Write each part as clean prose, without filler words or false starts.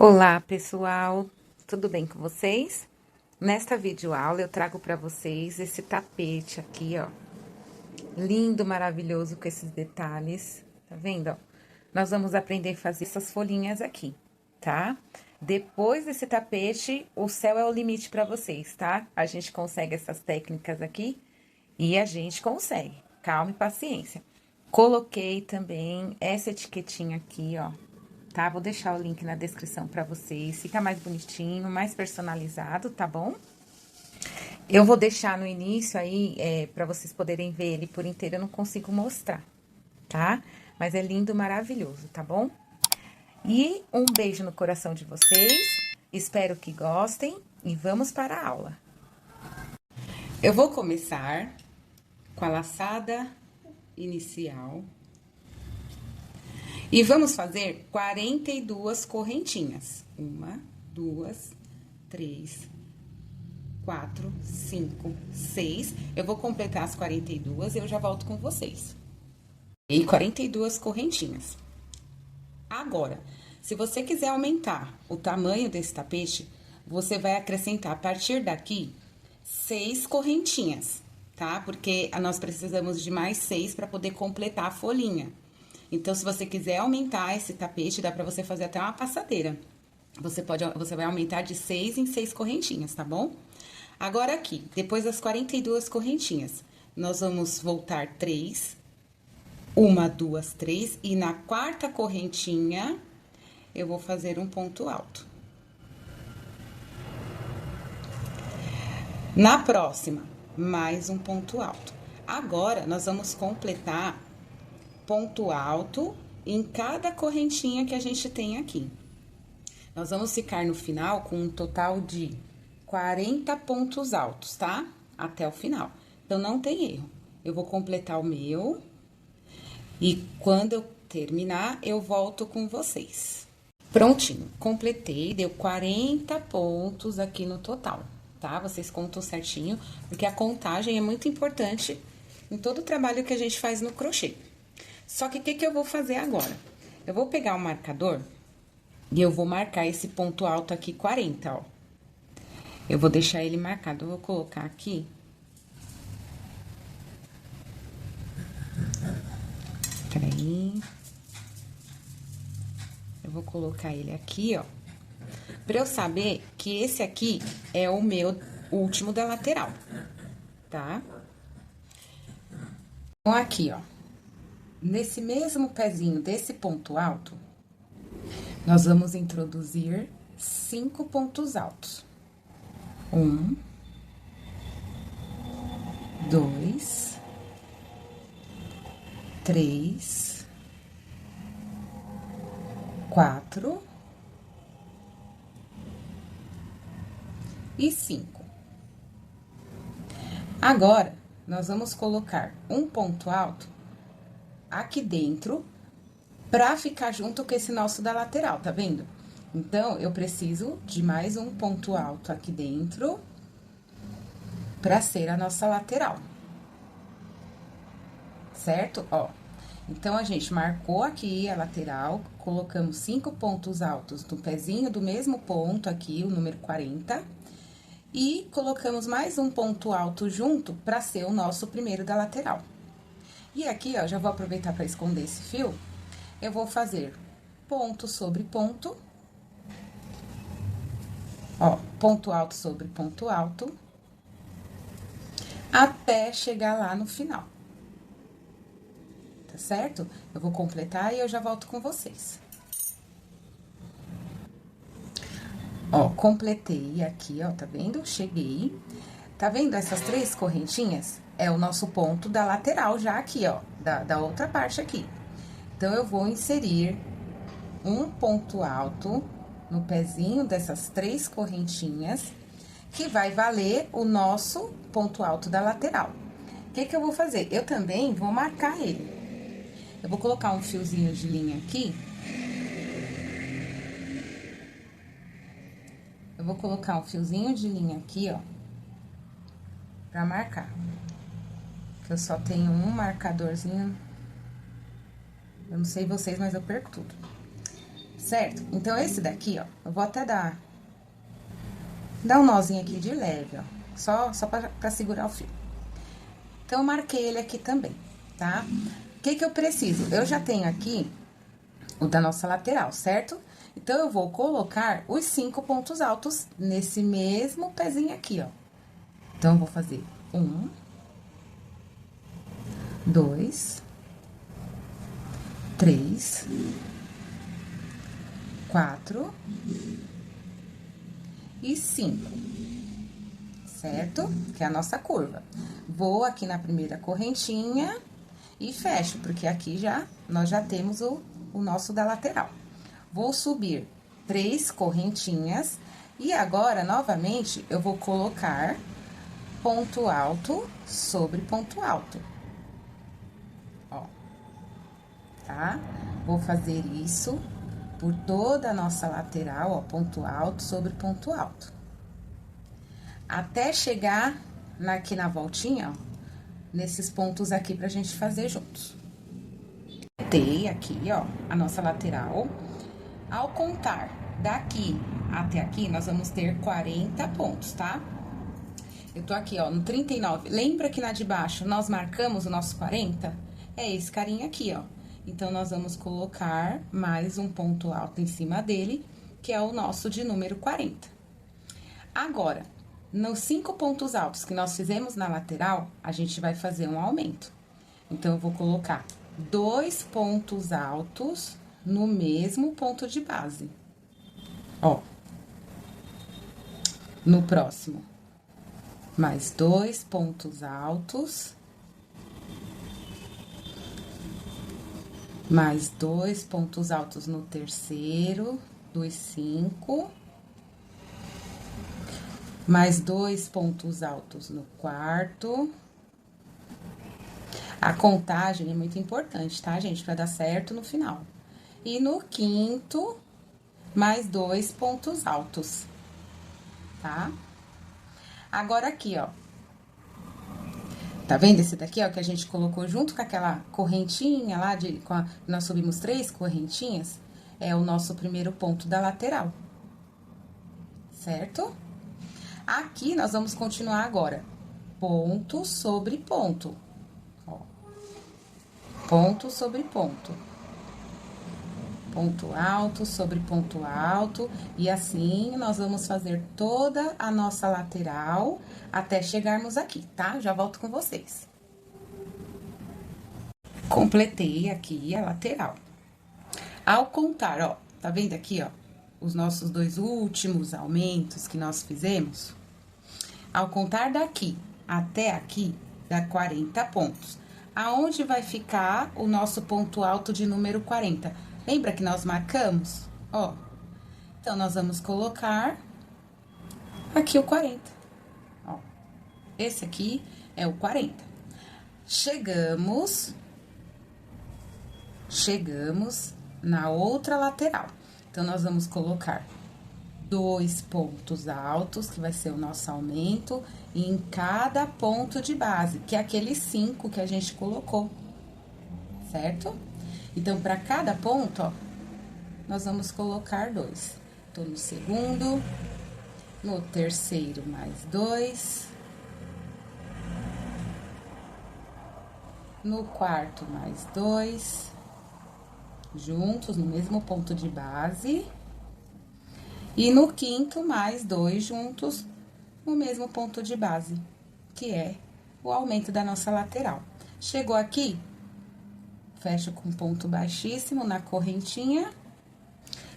Olá, pessoal, tudo bem com vocês? Nesta videoaula eu trago para vocês esse tapete aqui, ó, lindo, maravilhoso com esses detalhes, tá vendo, ó? Nós vamos aprender a fazer essas folhinhas aqui, tá? Depois desse tapete, o céu é o limite para vocês, tá? A gente consegue essas técnicas aqui e a gente consegue, calma e paciência. Coloquei também essa etiquetinha aqui, ó, tá? Vou deixar o link na descrição para vocês. Fica mais bonitinho, mais personalizado, tá bom? Eu vou deixar no início aí, para vocês poderem ver ele por inteiro, eu não consigo mostrar, tá? Mas é lindo, maravilhoso, tá bom? E um beijo no coração de vocês, espero que gostem e vamos para a aula. Eu vou começar com a laçada inicial. E vamos fazer 42 correntinhas. 1, 2, 3, 4, 5, 6. Eu vou completar as 42 e eu já volto com vocês. E 42 correntinhas. Agora, se você quiser aumentar o tamanho desse tapete, você vai acrescentar a partir daqui 6 correntinhas, tá? Porque nós precisamos de mais 6 para poder completar a folhinha. Então, se você quiser aumentar esse tapete, dá pra você fazer até uma passadeira. Você vai aumentar de 6 em 6 correntinhas, tá bom? Agora, aqui, depois das 42 correntinhas, nós vamos voltar 3. 1, 2, 3. E na quarta correntinha, eu vou fazer um ponto alto. Na próxima, mais um ponto alto. Agora, nós vamos completar ponto alto em cada correntinha que a gente tem aqui. Nós vamos ficar no final com um total de 40 pontos altos, tá? Até o final. Então, não tem erro. Eu vou completar o meu e quando eu terminar, eu volto com vocês. Prontinho, completei, deu 40 pontos aqui no total, tá? Vocês contam certinho, porque a contagem é muito importante em todo o trabalho que a gente faz no crochê. Só que o que eu vou fazer agora? Eu vou pegar o marcador e eu vou marcar esse ponto alto aqui, 40, ó. Eu vou deixar ele marcado, eu vou colocar aqui. Peraí. Eu vou colocar ele aqui, ó. Pra eu saber que esse aqui é o meu último da lateral, tá? Então, aqui, ó. Nesse mesmo pezinho desse ponto alto, nós vamos introduzir 5 pontos altos. 1, 2, 3, 4 e 5. Agora, nós vamos colocar um ponto alto aqui dentro, pra ficar junto com esse nosso da lateral, tá vendo? Então, eu preciso de mais um ponto alto aqui dentro, pra ser a nossa lateral. Certo? Ó. Então, a gente marcou aqui a lateral, colocamos 5 pontos altos no pezinho do mesmo ponto aqui, o número 40. E colocamos mais um ponto alto junto pra ser o nosso primeiro da lateral. E aqui, ó, já vou aproveitar para esconder esse fio, eu vou fazer ponto sobre ponto, ó, ponto alto sobre ponto alto, até chegar lá no final. Tá certo? Eu vou completar e eu já volto com vocês. Ó, completei aqui, ó, tá vendo? Cheguei. Tá vendo essas 3 correntinhas? É o nosso ponto da lateral já aqui, ó, da outra parte aqui. Então, eu vou inserir um ponto alto no pezinho dessas 3 correntinhas, que vai valer o nosso ponto alto da lateral. O que eu vou fazer? Eu também vou marcar ele. Eu vou colocar um fiozinho de linha aqui. Eu vou colocar um fiozinho de linha aqui, ó, pra marcar. Eu só tenho um marcadorzinho. Eu não sei vocês, mas eu perco tudo. certo? Então, esse daqui, ó, eu vou até dar um nozinho aqui de leve, ó, só pra segurar o fio. Então, eu marquei ele aqui também, tá? O que que eu preciso? Eu já tenho aqui o da nossa lateral, certo? Então, eu vou colocar os 5 pontos altos nesse mesmo pezinho aqui, ó. Então, eu vou fazer 1, 2, 3, 4 e 5, certo? Que é a nossa curva. Vou aqui na primeira correntinha e fecho, porque aqui nós já temos o nosso da lateral. Vou subir 3 correntinhas e agora, novamente, eu vou colocar ponto alto sobre ponto alto. Ó, tá? Vou fazer isso por toda a nossa lateral, ó, ponto alto sobre ponto alto. Até chegar aqui na voltinha, ó, nesses pontos aqui pra gente fazer juntos. Cortei aqui, ó, a nossa lateral. Ao contar daqui até aqui, nós vamos ter 40 pontos, tá? Eu tô aqui, ó, no 39. Lembra que na de baixo nós marcamos o nosso 40? É esse carinha aqui, ó. Então, nós vamos colocar mais um ponto alto em cima dele, que é o nosso de número 40. Agora, nos 5 pontos altos que nós fizemos na lateral, a gente vai fazer um aumento. Então, eu vou colocar 2 pontos altos no mesmo ponto de base. Ó. No próximo, mais 2 pontos altos. Mais 2 pontos altos no terceiro, dos 5. Mais 2 pontos altos no quarto. A contagem é muito importante, tá, gente? Pra dar certo no final. E no quinto, mais 2 pontos altos, tá? Agora, aqui, ó. Tá vendo esse daqui, ó, que a gente colocou junto com aquela correntinha lá, nós subimos 3 correntinhas? É o nosso primeiro ponto da lateral, certo? Aqui, nós vamos continuar agora, ponto sobre ponto, ó. Ponto sobre ponto. Ponto alto sobre ponto alto, e assim, nós vamos fazer toda a nossa lateral até chegarmos aqui, tá? Já volto com vocês. Completei aqui a lateral. Ao contar, ó, tá vendo aqui, ó, os nossos 2 últimos aumentos que nós fizemos? Ao contar daqui até aqui, dá 40 pontos. Aonde vai ficar o nosso ponto alto de número 40? Lembra que nós marcamos? Ó, então, nós vamos colocar aqui o 40. Ó, esse aqui é o 40. Chegamos na outra lateral. Então, nós vamos colocar 2 pontos altos, que vai ser o nosso aumento, em cada ponto de base, que é aqueles 5 que a gente colocou, certo? Então, para cada ponto, ó, nós vamos colocar 2. Então, no segundo, no terceiro, mais 2. No quarto, mais 2. Juntos, no mesmo ponto de base. E no quinto, mais 2 juntos, no mesmo ponto de base, que é o aumento da nossa lateral. Chegou aqui, fecho com ponto baixíssimo na correntinha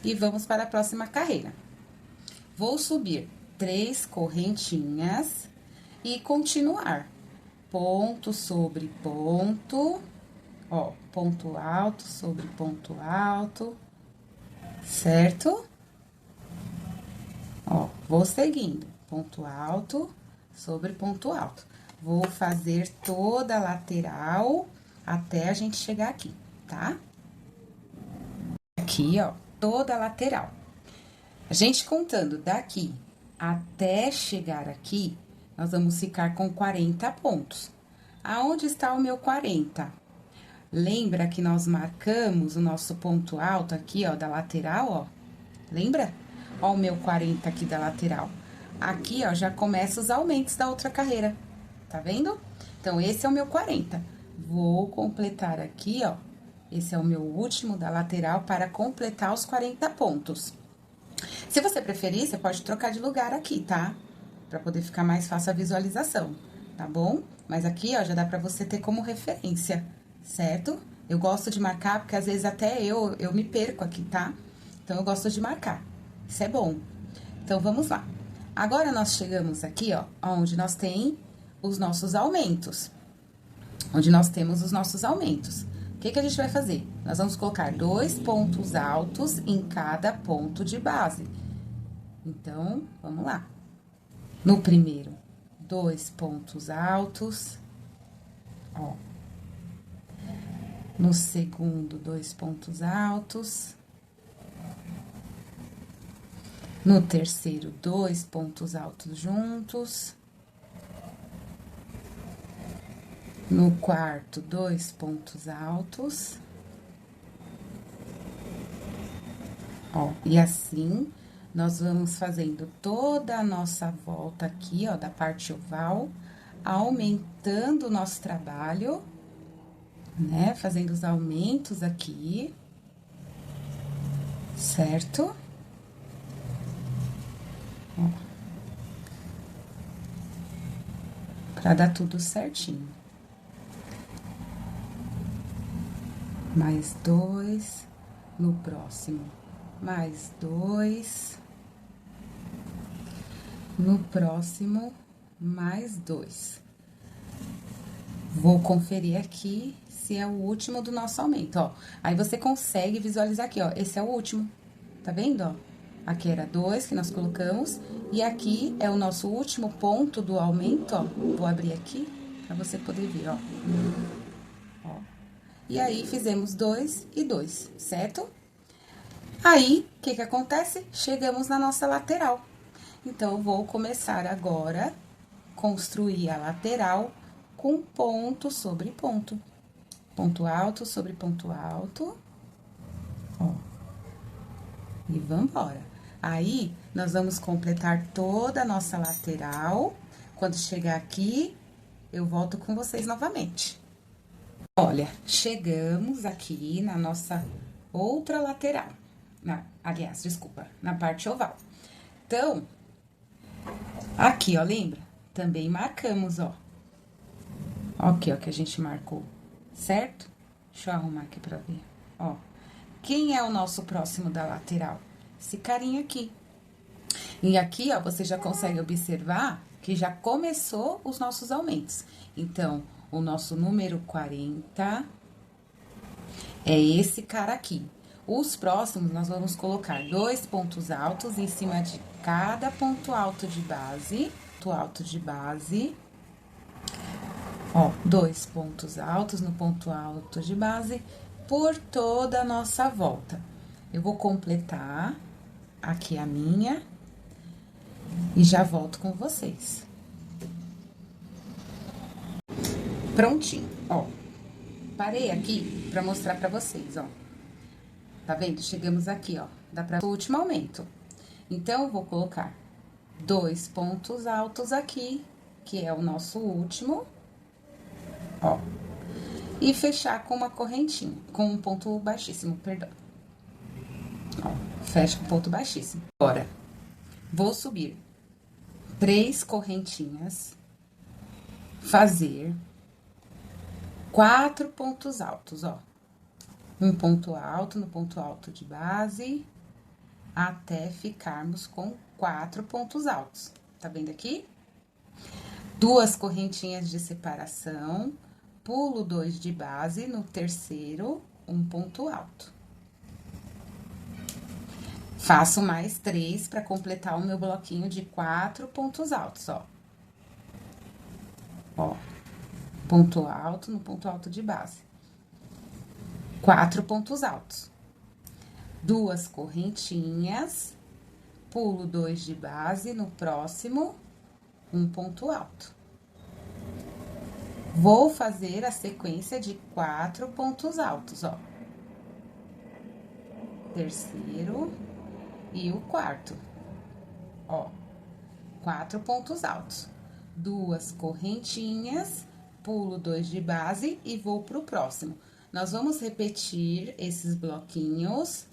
e vamos para a próxima carreira. Vou subir 3 correntinhas e continuar. Ponto sobre ponto, ó, ponto alto sobre ponto alto, certo? Ó, vou seguindo, ponto alto sobre ponto alto. Vou fazer toda a lateral até a gente chegar aqui, tá? Aqui, ó, toda a lateral. A gente contando daqui até chegar aqui, nós vamos ficar com 40 pontos. Aonde está o meu 40? Lembra que nós marcamos o nosso ponto alto aqui, ó, da lateral, ó? Lembra? Ó o meu 40 aqui da lateral. Aqui, ó, já começa os aumentos da outra carreira, tá vendo? Então, esse é o meu 40. Vou completar aqui, ó, esse é o meu último da lateral para completar os 40 pontos. Se você preferir, você pode trocar de lugar aqui, tá? Pra poder ficar mais fácil a visualização, tá bom? Mas aqui, ó, já dá pra você ter como referência, certo? Eu gosto de marcar, porque às vezes até eu me perco aqui, tá? Então, eu gosto de marcar. Isso é bom. Então, vamos lá. Agora, nós chegamos aqui, ó, onde nós tem os nossos aumentos. Onde nós temos os nossos aumentos. O que que a gente vai fazer? Nós vamos colocar 2 pontos altos em cada ponto de base. Então, vamos lá. No primeiro, 2 pontos altos, ó. No segundo, 2 pontos altos. No terceiro, 2 pontos altos juntos. No quarto, 2 pontos altos. Ó, e assim, nós vamos fazendo toda a nossa volta aqui, ó, da parte oval, aumentando o nosso trabalho, né? Fazendo os aumentos aqui, certo? Ó. Pra dar tudo certinho. Mais 2 no próximo. Mais 2. No próximo, mais 2. Vou conferir aqui se é o último do nosso aumento, ó. Aí, você consegue visualizar aqui, ó. Esse é o último, tá vendo, ó? Aqui era 2 que nós colocamos, e aqui é o nosso último ponto do aumento, ó. Vou abrir aqui pra você poder ver, ó. Ó. E aí, fizemos 2 e 2, certo? Aí, o que que acontece? Chegamos na nossa lateral. Então, eu vou começar agora construir a lateral com ponto sobre ponto. Ponto alto sobre ponto alto. Ó. E vambora. Aí, nós vamos completar toda a nossa lateral. Quando chegar aqui, eu volto com vocês novamente. Olha, chegamos aqui na nossa outra lateral. Aliás, desculpa, na parte oval. Então, aqui, ó, lembra? Também marcamos, ó. Aqui, ó, que a gente marcou, certo? Deixa eu arrumar aqui pra ver, ó. Quem é o nosso próximo da lateral? Esse carinha aqui. E aqui, ó, você já consegue observar que já começou os nossos aumentos. Então, o nosso número 40 é esse cara aqui. Os próximos, nós vamos colocar 2 pontos altos em cima de cada ponto alto de base. Ponto alto de base. Ó, 2 pontos altos no ponto alto de base por toda a nossa volta. Eu vou completar aqui a minha e já volto com vocês. Prontinho, ó. Parei aqui pra mostrar pra vocês, ó. Tá vendo? Chegamos aqui, ó. Dá pra o último aumento. Então, eu vou colocar 2 pontos altos aqui, que é o nosso último, ó. E fechar com uma correntinha, com um ponto baixíssimo, perdão. Ó, fecha com ponto baixíssimo. Agora, vou subir 3 correntinhas, fazer 4 pontos altos, ó. Um ponto alto no ponto alto de base, até ficarmos com 4 pontos altos. Tá vendo aqui? 2 correntinhas de separação, pulo 2 de base, no terceiro, um ponto alto. Faço mais 3 para completar o meu bloquinho de 4 pontos altos, ó. Ó, ponto alto no ponto alto de base. 4 pontos altos. 2 correntinhas, pulo 2 de base, no próximo, um ponto alto. Vou fazer a sequência de 4 pontos altos, ó. Terceiro e o quarto, ó. 4 pontos altos. 2 correntinhas, pulo 2 de base e vou pro próximo. Nós vamos repetir esses bloquinhos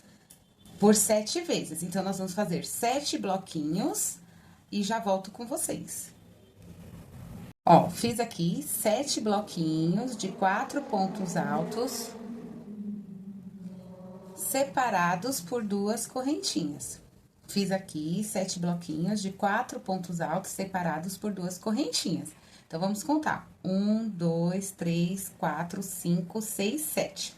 por 7 vezes. Então, nós vamos fazer 7 bloquinhos e já volto com vocês. Ó, fiz aqui 7 bloquinhos de 4 pontos altos, separados por 2 correntinhas. Fiz aqui 7 bloquinhos de 4 pontos altos, separados por 2 correntinhas. Então, vamos contar. 1, 2, 3, 4, 5, 6, 7.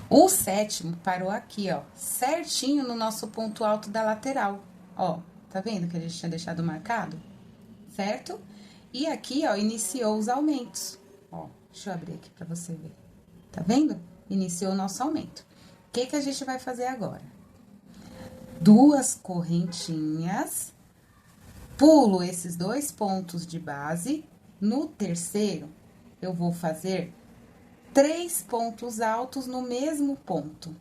O sétimo parou aqui, ó, certinho no nosso ponto alto da lateral. Ó, tá vendo que a gente tinha deixado marcado? Certo? E aqui, ó, iniciou os aumentos. Ó, deixa eu abrir aqui pra você ver. Tá vendo? Iniciou o nosso aumento. O que que a gente vai fazer agora? 2 correntinhas, pulo esses 2 pontos de base. No terceiro, eu vou fazer 3 pontos altos no mesmo ponto.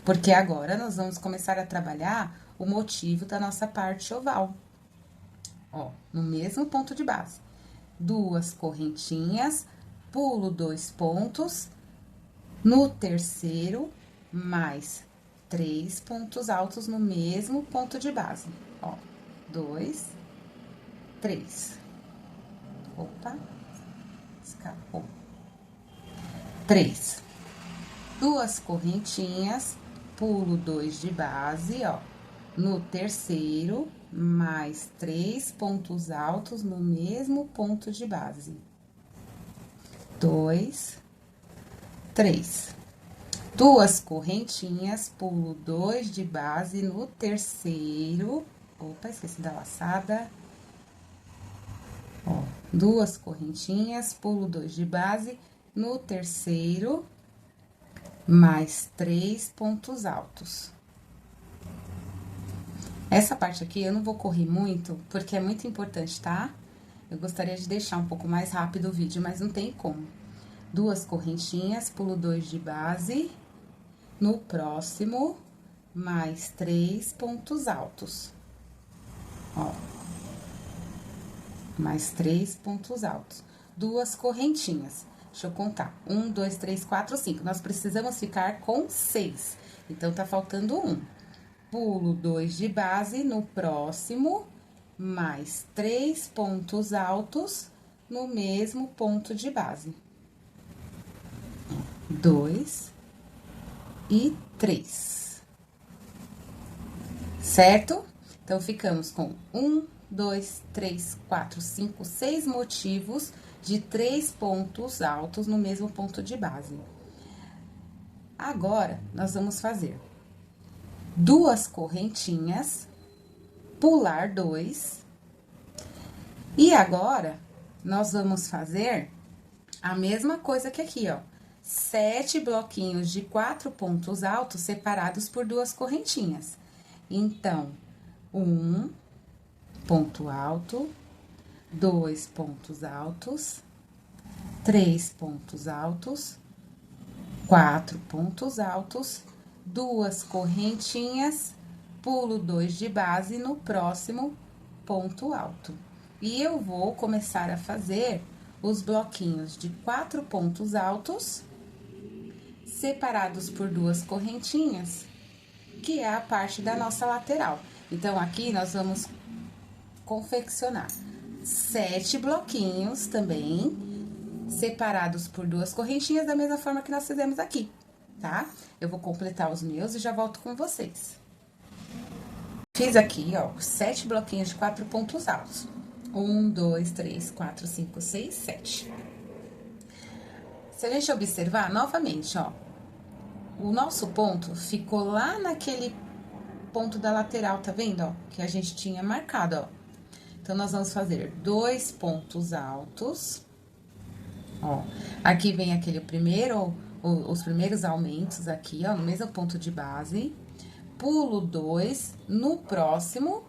Porque agora, nós vamos começar a trabalhar o motivo da nossa parte oval. Ó, no mesmo ponto de base. 2 correntinhas, pulo 2 pontos. No terceiro, mais 3 pontos altos no mesmo ponto de base. Ó, 2, 3. Opa, escapou. 3. 2 correntinhas, pulo 2 de base, ó. No terceiro, mais 3 pontos altos no mesmo ponto de base. 2, 3. 2 correntinhas, pulo 2 de base no terceiro. Opa, esqueci da laçada. Ó, 2 correntinhas, pulo 2 de base no terceiro, mais 3 pontos altos. Essa parte aqui eu não vou correr muito, porque é muito importante, tá? Eu gostaria de deixar um pouco mais rápido o vídeo, mas não tem como. 2 correntinhas, pulo 2 de base, no próximo, mais 3 pontos altos. Ó. Mais 3 pontos altos. 2 correntinhas. Deixa eu contar. 1, 2, 3, 4, 5. Nós precisamos ficar com 6. Então, tá faltando 1. Pulo 2 de base no próximo, mais 3 pontos altos no mesmo ponto de base. 2 e 3. Certo? Então, ficamos com 1, 2, 3, 4, 5, 6 motivos de 3 pontos altos no mesmo ponto de base. Agora, nós vamos fazer 2 correntinhas, pular 2. E agora, nós vamos fazer a mesma coisa que aqui, ó. 7 bloquinhos de 4 pontos altos separados por 2 correntinhas. Então, 1 ponto alto, 2 pontos altos, 3 pontos altos, 4 pontos altos, 2 correntinhas, pulo 2 de base no próximo ponto alto. E eu vou começar a fazer os bloquinhos de 4 pontos altos, separados por 2 correntinhas, que é a parte da nossa lateral. Então, aqui nós vamos confeccionar 7 bloquinhos também, separados por 2 correntinhas, da mesma forma que nós fizemos aqui, tá? Eu vou completar os meus e já volto com vocês. Fiz aqui, ó, 7 bloquinhos de 4 pontos altos. 1, 2, 3, 4, 5, 6, 7. Se a gente observar, novamente, ó, o nosso ponto ficou lá naquele ponto da lateral, tá vendo, ó? Que a gente tinha marcado, ó. Então, nós vamos fazer 2 pontos altos, ó. Aqui vem aquele primeiro, os primeiros aumentos aqui, ó, no mesmo ponto de base. Pulo 2, no próximo,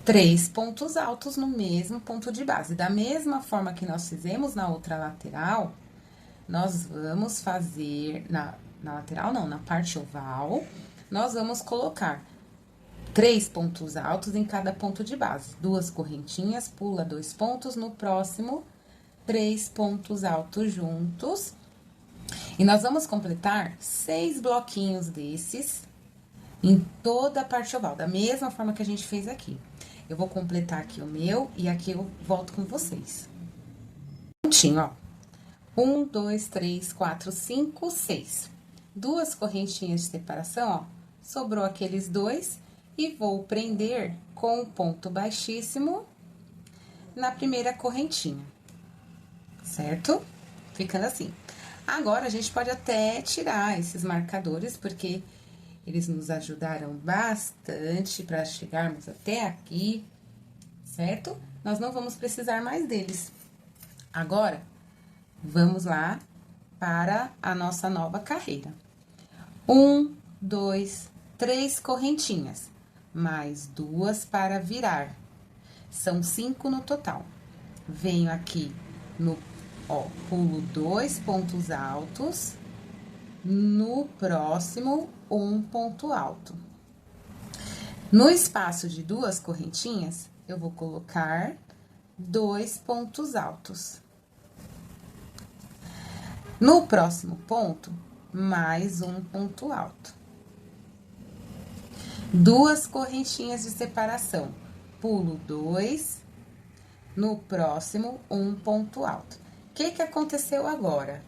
3 pontos altos no mesmo ponto de base. Da mesma forma que nós fizemos na outra lateral, nós vamos fazer, na lateral não, na parte oval, nós vamos colocar 3 pontos altos em cada ponto de base. 2 correntinhas, pula 2 pontos, no próximo, 3 pontos altos juntos. E nós vamos completar 6 bloquinhos desses em toda a parte oval, da mesma forma que a gente fez aqui. Eu vou completar aqui o meu e aqui eu volto com vocês. Pontinho, ó. 1, 2, 3, 4, 5, 6. 2 correntinhas de separação, ó. Sobrou aqueles 2 e vou prender com o ponto baixíssimo na primeira correntinha, certo? Ficando assim. Agora, a gente pode até tirar esses marcadores, porque eles nos ajudaram bastante para chegarmos até aqui, certo? Nós não vamos precisar mais deles. Agora, vamos lá para a nossa nova carreira. 1, 2, 3 correntinhas, mais 2 para virar. São 5 no total. Venho aqui no, ó, pulo 2 pontos altos. No próximo, 1 ponto alto. No espaço de 2 correntinhas, eu vou colocar 2 pontos altos. No próximo ponto, mais 1 ponto alto. 2 correntinhas de separação, pulo 2, no próximo, 1 ponto alto. O que aconteceu agora?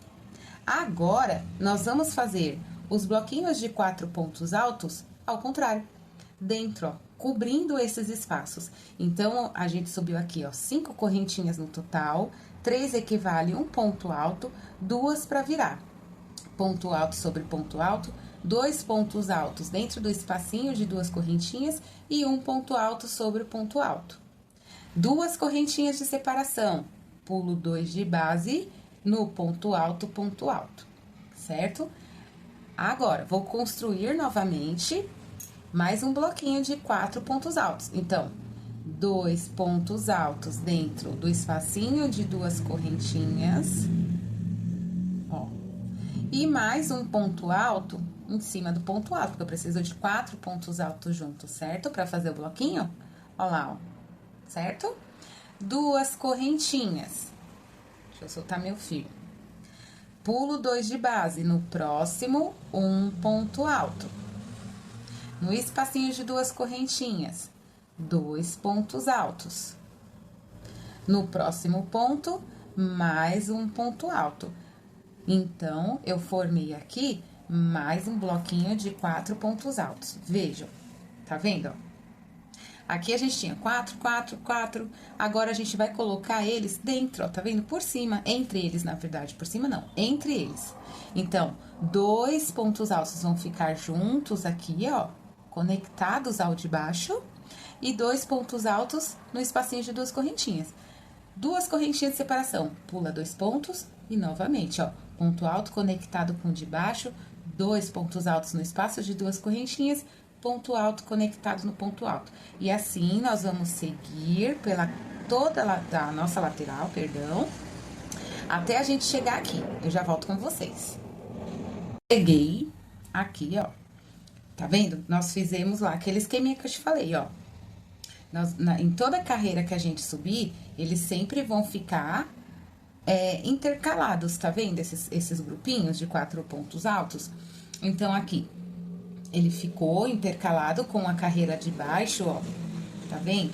Agora, nós vamos fazer os bloquinhos de 4 pontos altos ao contrário, dentro, ó, cobrindo esses espaços. Então, a gente subiu aqui, ó, 5 correntinhas no total, 3 equivale 1 ponto alto, 2 para virar. Ponto alto sobre ponto alto, 2 pontos altos dentro do espacinho de 2 correntinhas e 1 ponto alto sobre o ponto alto. 2 correntinhas de separação, pulo 2 de base, no ponto alto, certo? Agora, vou construir novamente mais um bloquinho de 4 pontos altos. Então, 2 pontos altos dentro do espacinho de 2 correntinhas, ó. E mais um ponto alto em cima do ponto alto, porque eu preciso de 4 pontos altos juntos, certo? Para fazer o bloquinho, ó lá, ó, certo? 2 correntinhas. Deixa eu soltar meu fio. Pulo 2 de base, no próximo, 1 ponto alto. No espacinho de 2 correntinhas, 2 pontos altos. No próximo ponto, mais 1 ponto alto. Então, eu formei aqui mais um bloquinho de 4 pontos altos. Vejam, tá vendo, ó? Aqui a gente tinha 4, 4, 4, agora a gente vai colocar eles dentro, ó, tá vendo? Por cima, entre eles, na verdade, por cima não, entre eles. Então, 2 pontos altos vão ficar juntos aqui, ó, conectados ao de baixo, e 2 pontos altos no espacinho de 2 correntinhas. 2 correntinhas de separação, pula 2 pontos e novamente, ó, ponto alto conectado com o de baixo, 2 pontos altos no espaço de 2 correntinhas, ponto alto conectado no ponto alto. E assim, nós vamos seguir pela toda a nossa lateral, perdão, até a gente chegar aqui. Eu já volto com vocês. Cheguei aqui, ó. Tá vendo? Nós fizemos lá aquele esqueminha que eu te falei, ó. Em toda carreira que a gente subir, eles sempre vão ficar intercalados, tá vendo? Esses grupinhos de 4 pontos altos. Então, aqui, ele ficou intercalado com a carreira de baixo, ó, tá vendo?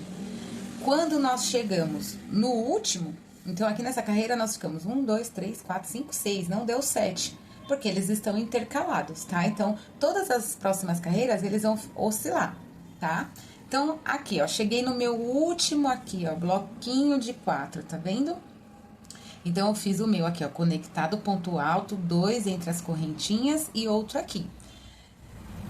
Quando nós chegamos no último, então aqui nessa carreira nós ficamos 1, 2, 3, 4, 5, 6, não deu 7, porque eles estão intercalados, tá? Então, todas as próximas carreiras, eles vão oscilar, tá? Então, aqui, ó, cheguei no meu último aqui, ó, bloquinho de 4, tá vendo? Então, eu fiz o meu aqui, ó, conectado ponto alto, 2 entre as correntinhas e outro aqui.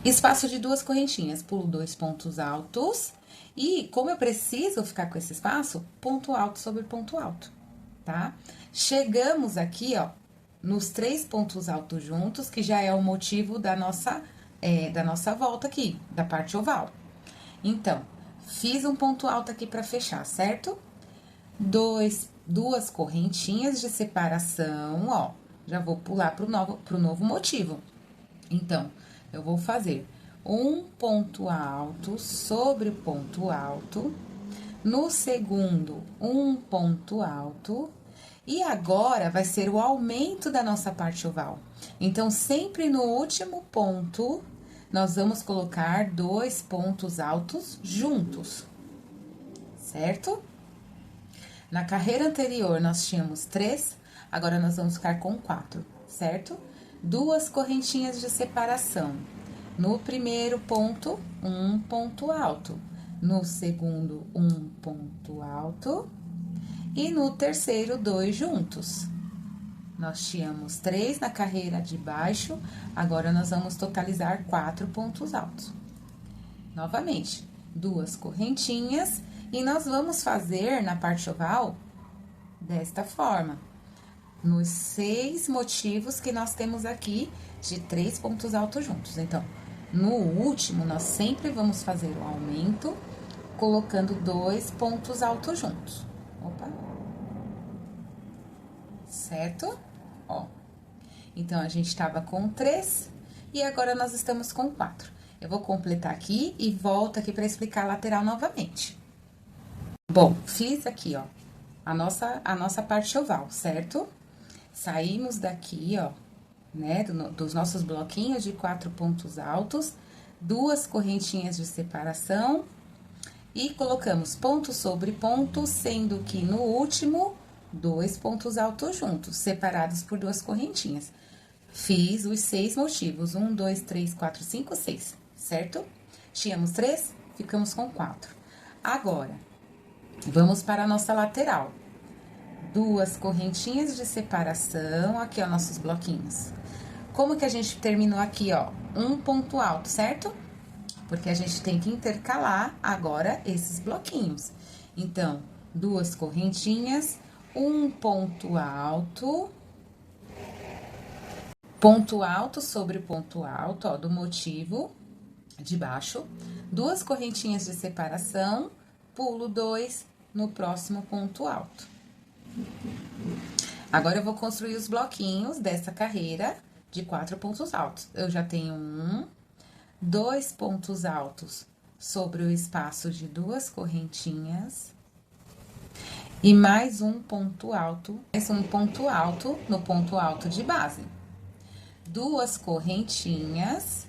Espaço de 2 correntinhas, pulo 2 pontos altos. E, como eu preciso ficar com esse espaço, ponto alto sobre ponto alto, tá? Chegamos aqui, ó, nos 3 pontos altos juntos, que já é o motivo da nossa volta aqui, da parte oval. Então, fiz um ponto alto aqui pra fechar, certo? Duas correntinhas de separação, ó. Já vou pular pro novo motivo. Então, eu vou fazer um ponto alto sobre o ponto alto. No segundo, um ponto alto. E agora, vai ser o aumento da nossa parte oval. Então, sempre no último ponto, nós vamos colocar 2 pontos altos juntos, certo? Na carreira anterior, nós tínhamos 3, agora nós vamos ficar com 4, certo? 2 correntinhas de separação. No primeiro ponto, um ponto alto. No segundo, um ponto alto. E no terceiro, 2 juntos. Nós tínhamos 3 na carreira de baixo, agora nós vamos totalizar 4 pontos altos. Novamente, 2 correntinhas, e nós vamos fazer na parte oval desta forma. Nos 6 motivos que nós temos aqui de 3 pontos altos juntos. Então, no último, nós sempre vamos fazer o aumento, colocando 2 pontos altos juntos. Opa! Certo? Ó. Então, a gente tava com 3 e agora nós estamos com 4. Eu vou completar aqui e volto aqui para explicar a lateral novamente. Bom, fiz aqui, ó, a nossa parte oval, certo? Saímos daqui, ó, né, dos nossos bloquinhos de 4 pontos altos, 2 correntinhas de separação e colocamos ponto sobre ponto, sendo que no último, 2 pontos altos juntos, separados por 2 correntinhas. Fiz os 6 motivos, 1, 2, 3, 4, 5, 6, certo? Tínhamos 3, ficamos com 4. Agora, vamos para a nossa lateral. 2 correntinhas de separação, aqui, ó, nossos bloquinhos. Como que a gente terminou aqui, ó? Um ponto alto, certo? Porque a gente tem que intercalar agora esses bloquinhos. Então, 2 correntinhas, um ponto alto sobre ponto alto, ó, do motivo de baixo, 2 correntinhas de separação, pulo 2 no próximo ponto alto. Agora, eu vou construir os bloquinhos dessa carreira de 4 pontos altos. Eu já tenho 2 pontos altos sobre o espaço de 2 correntinhas. E mais um ponto alto no ponto alto de base. 2 correntinhas,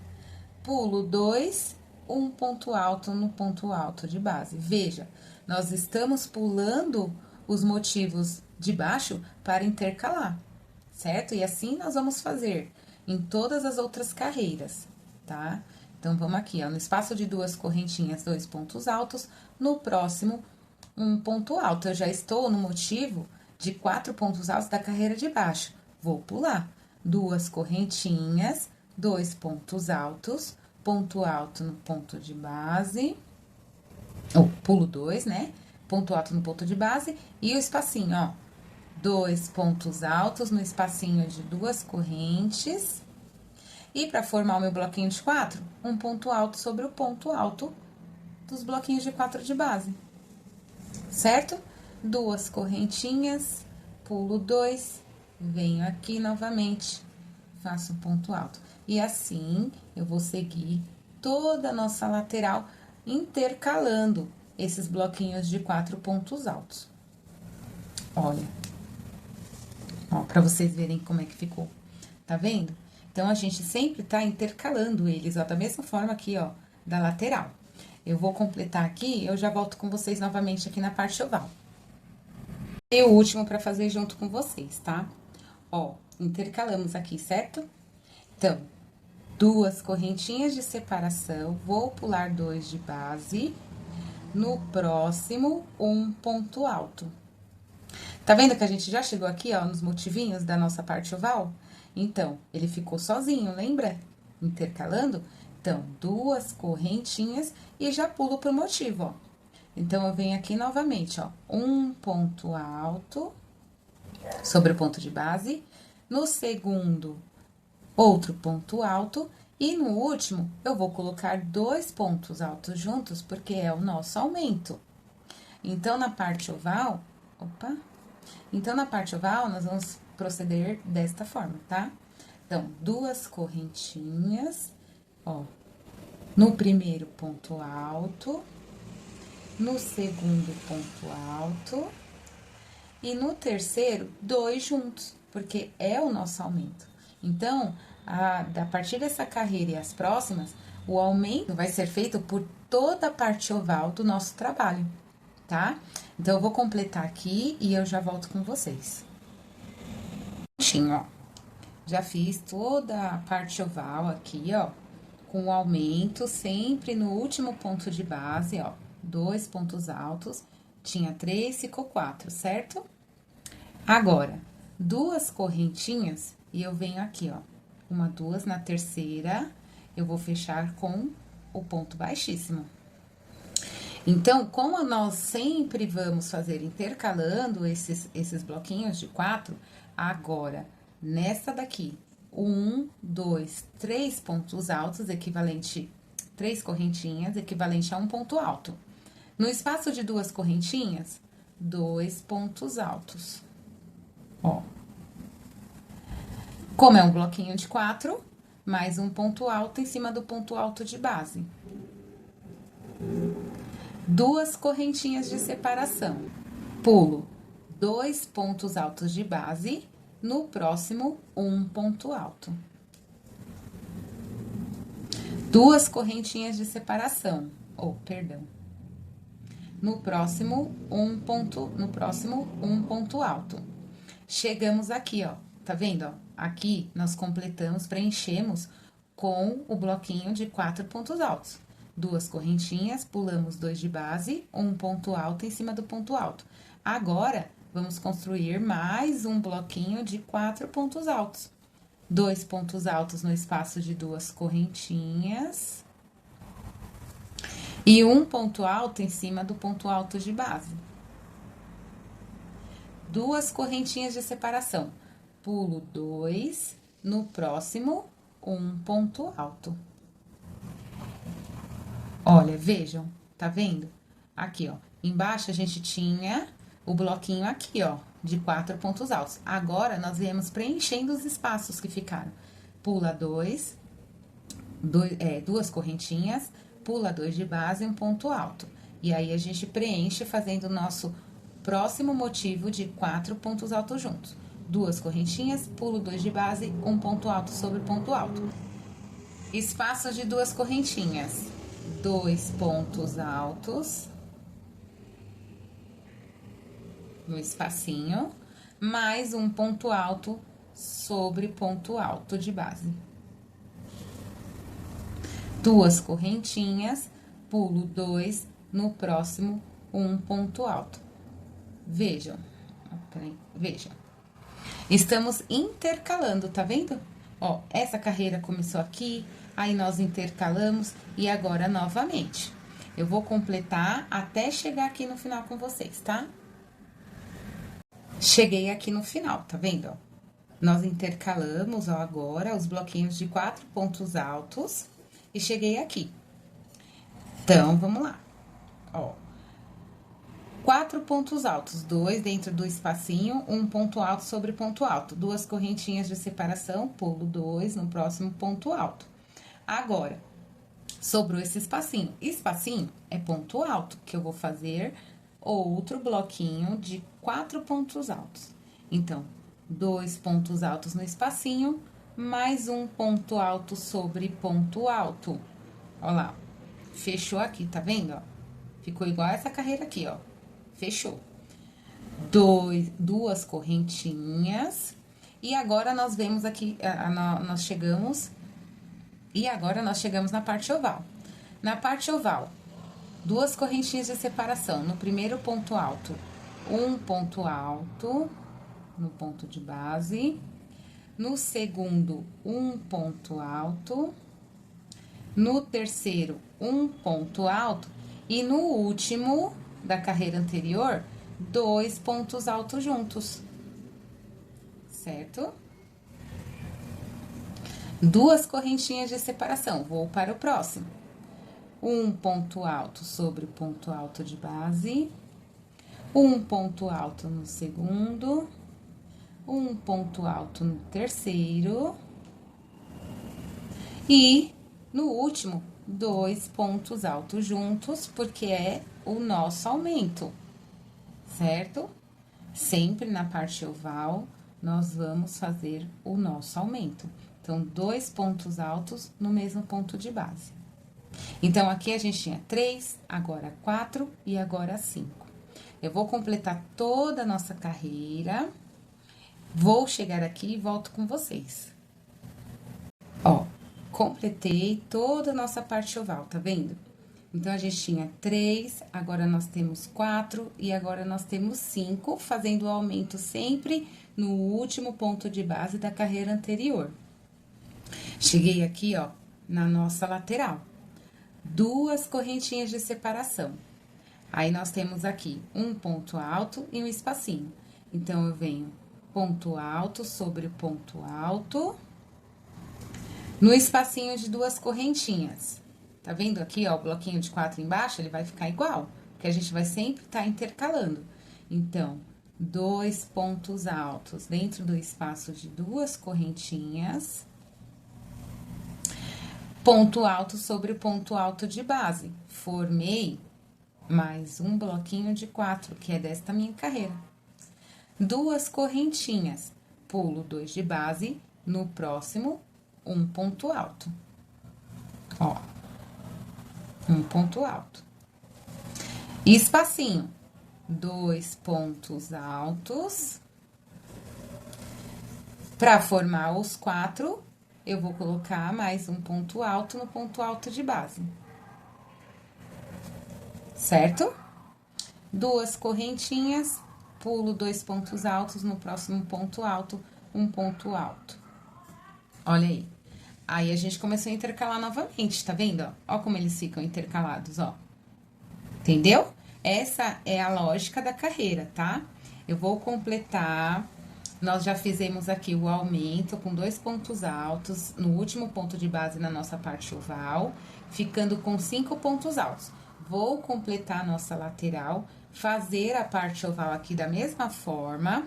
pulo 2, um ponto alto no ponto alto de base. Veja, nós estamos pulando os motivos de baixo para intercalar, certo? E assim nós vamos fazer em todas as outras carreiras, tá? Então, vamos aqui, ó, no espaço de 2 correntinhas, 2 pontos altos, no próximo, um ponto alto. Eu já estou no motivo de 4 pontos altos da carreira de baixo. Vou pular 2 correntinhas, 2 pontos altos, ponto alto no ponto de base, ou pulo 2, né? Ponto alto no ponto de base e o espacinho, ó. 2 pontos altos no espacinho de 2 correntes. E para formar o meu bloquinho de 4, um ponto alto sobre o ponto alto dos bloquinhos de 4 de base. Certo? 2 correntinhas, pulo 2, venho aqui novamente, faço um ponto alto. E assim, eu vou seguir toda a nossa lateral, intercalando esses bloquinhos de 4 pontos altos. Olha. Ó, pra vocês verem como é que ficou. Tá vendo? Então, a gente sempre tá intercalando eles, ó, da mesma forma aqui, ó, da lateral. Eu vou completar aqui, eu já volto com vocês novamente aqui na parte oval. E o último pra fazer junto com vocês, tá? Ó, intercalamos aqui, certo? Então, 2 correntinhas de separação, vou pular 2 de base, no próximo, um ponto alto. Tá vendo que a gente já chegou aqui, ó, nos motivinhos da nossa parte oval? Então, ele ficou sozinho, lembra? Intercalando? Então, 2 correntinhas e já pulo pro motivo, ó. Então, eu venho aqui novamente, ó, um ponto alto sobre o ponto de base. No segundo, outro ponto alto. E no último, eu vou colocar 2 pontos altos juntos, porque é o nosso aumento. Então, na parte oval, nós vamos proceder desta forma, tá? Então, 2 correntinhas, ó, no primeiro ponto alto, no segundo ponto alto, e no terceiro, 2 juntos, porque é o nosso aumento. Então, a partir dessa carreira e as próximas, o aumento vai ser feito por toda a parte oval do nosso trabalho, tá? Então, eu vou completar aqui e eu já volto com vocês. Ó, já fiz toda a parte oval aqui, ó, com o aumento sempre no último ponto de base, ó, 2 pontos altos, tinha 3, ficou 4, certo? Agora, 2 correntinhas e eu venho aqui, ó, 1, 2, na terceira, eu vou fechar com o ponto baixíssimo. Então, como nós sempre vamos fazer intercalando esses bloquinhos de 4, agora, nessa daqui, 1, 2, 3 pontos altos, equivalente, 3 correntinhas, equivalente a 1 ponto alto. No espaço de 2 correntinhas, 2 pontos altos. Ó. Como é um bloquinho de 4, mais um ponto alto em cima do ponto alto de base. 2 correntinhas de separação. Pulo 2 pontos altos de base, no próximo, 1 ponto alto. 2 correntinhas de separação, perdão. No próximo, um ponto alto. Chegamos aqui, ó, tá vendo, ó? Aqui, nós completamos, preenchemos com o bloquinho de 4 pontos altos. 2 correntinhas, pulamos 2 de base, 1 ponto alto em cima do ponto alto. Agora, vamos construir mais um bloquinho de 4 pontos altos. 2 pontos altos no espaço de 2 correntinhas. E 1 ponto alto em cima do ponto alto de base. 2 correntinhas de separação. Pulo 2, no próximo, 1 ponto alto. Olha, vejam, tá vendo? Aqui, ó, embaixo a gente tinha o bloquinho aqui, ó, de 4 pontos altos. Agora, nós viemos preenchendo os espaços que ficaram. Pula 2 correntinhas, pula 2 de base e 1 ponto alto. E aí, a gente preenche fazendo o nosso próximo motivo de 4 pontos altos juntos. 2 correntinhas, pulo 2 de base, 1 ponto alto sobre ponto alto. Espaço de 2 correntinhas. 2 pontos altos no espacinho, mais 1 ponto alto sobre ponto alto de base. 2 correntinhas, pulo 2, no próximo, 1 ponto alto. Vejam, vejam. Estamos intercalando, tá vendo? Ó, essa carreira começou aqui, aí nós intercalamos e agora novamente. Eu vou completar até chegar aqui no final com vocês, tá? Cheguei aqui no final, tá vendo, ó? Nós intercalamos, ó, agora os bloquinhos de 4 pontos altos e cheguei aqui. Então, vamos lá. Ó, 4 pontos altos, 2 dentro do espacinho, 1 ponto alto sobre ponto alto. 2 correntinhas de separação, pulo 2 no próximo ponto alto. Agora, sobrou esse espacinho. Espacinho é ponto alto, que eu vou fazer outro bloquinho de 4 pontos altos. Então, 2 pontos altos no espacinho, mais 1 ponto alto sobre ponto alto. Ó lá, fechou aqui, tá vendo, ó? Ficou igual essa carreira aqui, ó. Fechou. 2 correntinhas. E agora, nós vemos aqui, nós chegamos... E agora, nós chegamos na parte oval. Na parte oval, 2 correntinhas de separação. No primeiro ponto alto, 1 ponto alto no ponto de base. No segundo, 1 ponto alto. No terceiro, 1 ponto alto. E no último da carreira anterior, 2 pontos altos juntos. Certo? Duas correntinhas de separação, vou para o próximo. Um ponto alto sobre o ponto alto de base, um ponto alto no segundo, um ponto alto no terceiro e no último, dois pontos altos juntos, porque é o nosso aumento, certo? Sempre na parte oval, nós vamos fazer o nosso aumento. Então, dois pontos altos no mesmo ponto de base. Então, aqui a gente tinha 3, agora 4 e agora 5. Eu vou completar toda a nossa carreira, vou chegar aqui e volto com vocês. Ó, completei toda a nossa parte oval, tá vendo? Então, a gente tinha 3, agora nós temos 4 e agora nós temos 5, fazendo o aumento sempre no último ponto de base da carreira anterior. Cheguei aqui, ó, na nossa lateral. Duas correntinhas de separação. Aí, nós temos aqui um ponto alto e um espacinho. Então, eu venho ponto alto sobre o ponto alto, no espacinho de duas correntinhas. Tá vendo aqui, ó, o bloquinho de 4 embaixo? Ele vai ficar igual, porque a gente vai sempre estar intercalando. Então, dois pontos altos dentro do espaço de duas correntinhas, ponto alto sobre o ponto alto de base. Formei mais um bloquinho de 4, que é desta minha carreira. Duas correntinhas, pulo 2 de base, no próximo, um ponto alto. Ó, um ponto alto. Espacinho, dois pontos altos. Para formar os 4, eu vou colocar mais um ponto alto no ponto alto de base. Certo? Duas correntinhas, pulo 2 pontos altos no próximo ponto alto, um ponto alto. Olha aí. Aí, a gente começou a intercalar novamente, tá vendo? Ó como eles ficam intercalados, ó. Entendeu? Essa é a lógica da carreira, tá? Eu vou completar. Nós já fizemos aqui o aumento com 2 pontos altos no último ponto de base na nossa parte oval, ficando com 5 pontos altos. Vou completar a nossa lateral, fazer a parte oval aqui da mesma forma.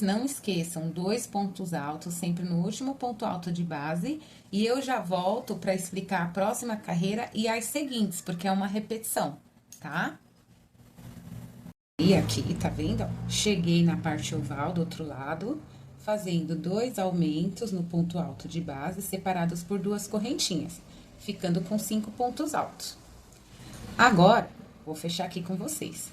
Não esqueçam, 2 pontos altos, sempre no último ponto alto de base. E eu já volto para explicar a próxima carreira e as seguintes, porque é uma repetição, tá? E aqui, tá vendo? Cheguei na parte oval do outro lado, fazendo 2 aumentos no ponto alto de base, separados por 2 correntinhas, ficando com 5 pontos altos. Agora, vou fechar aqui com vocês.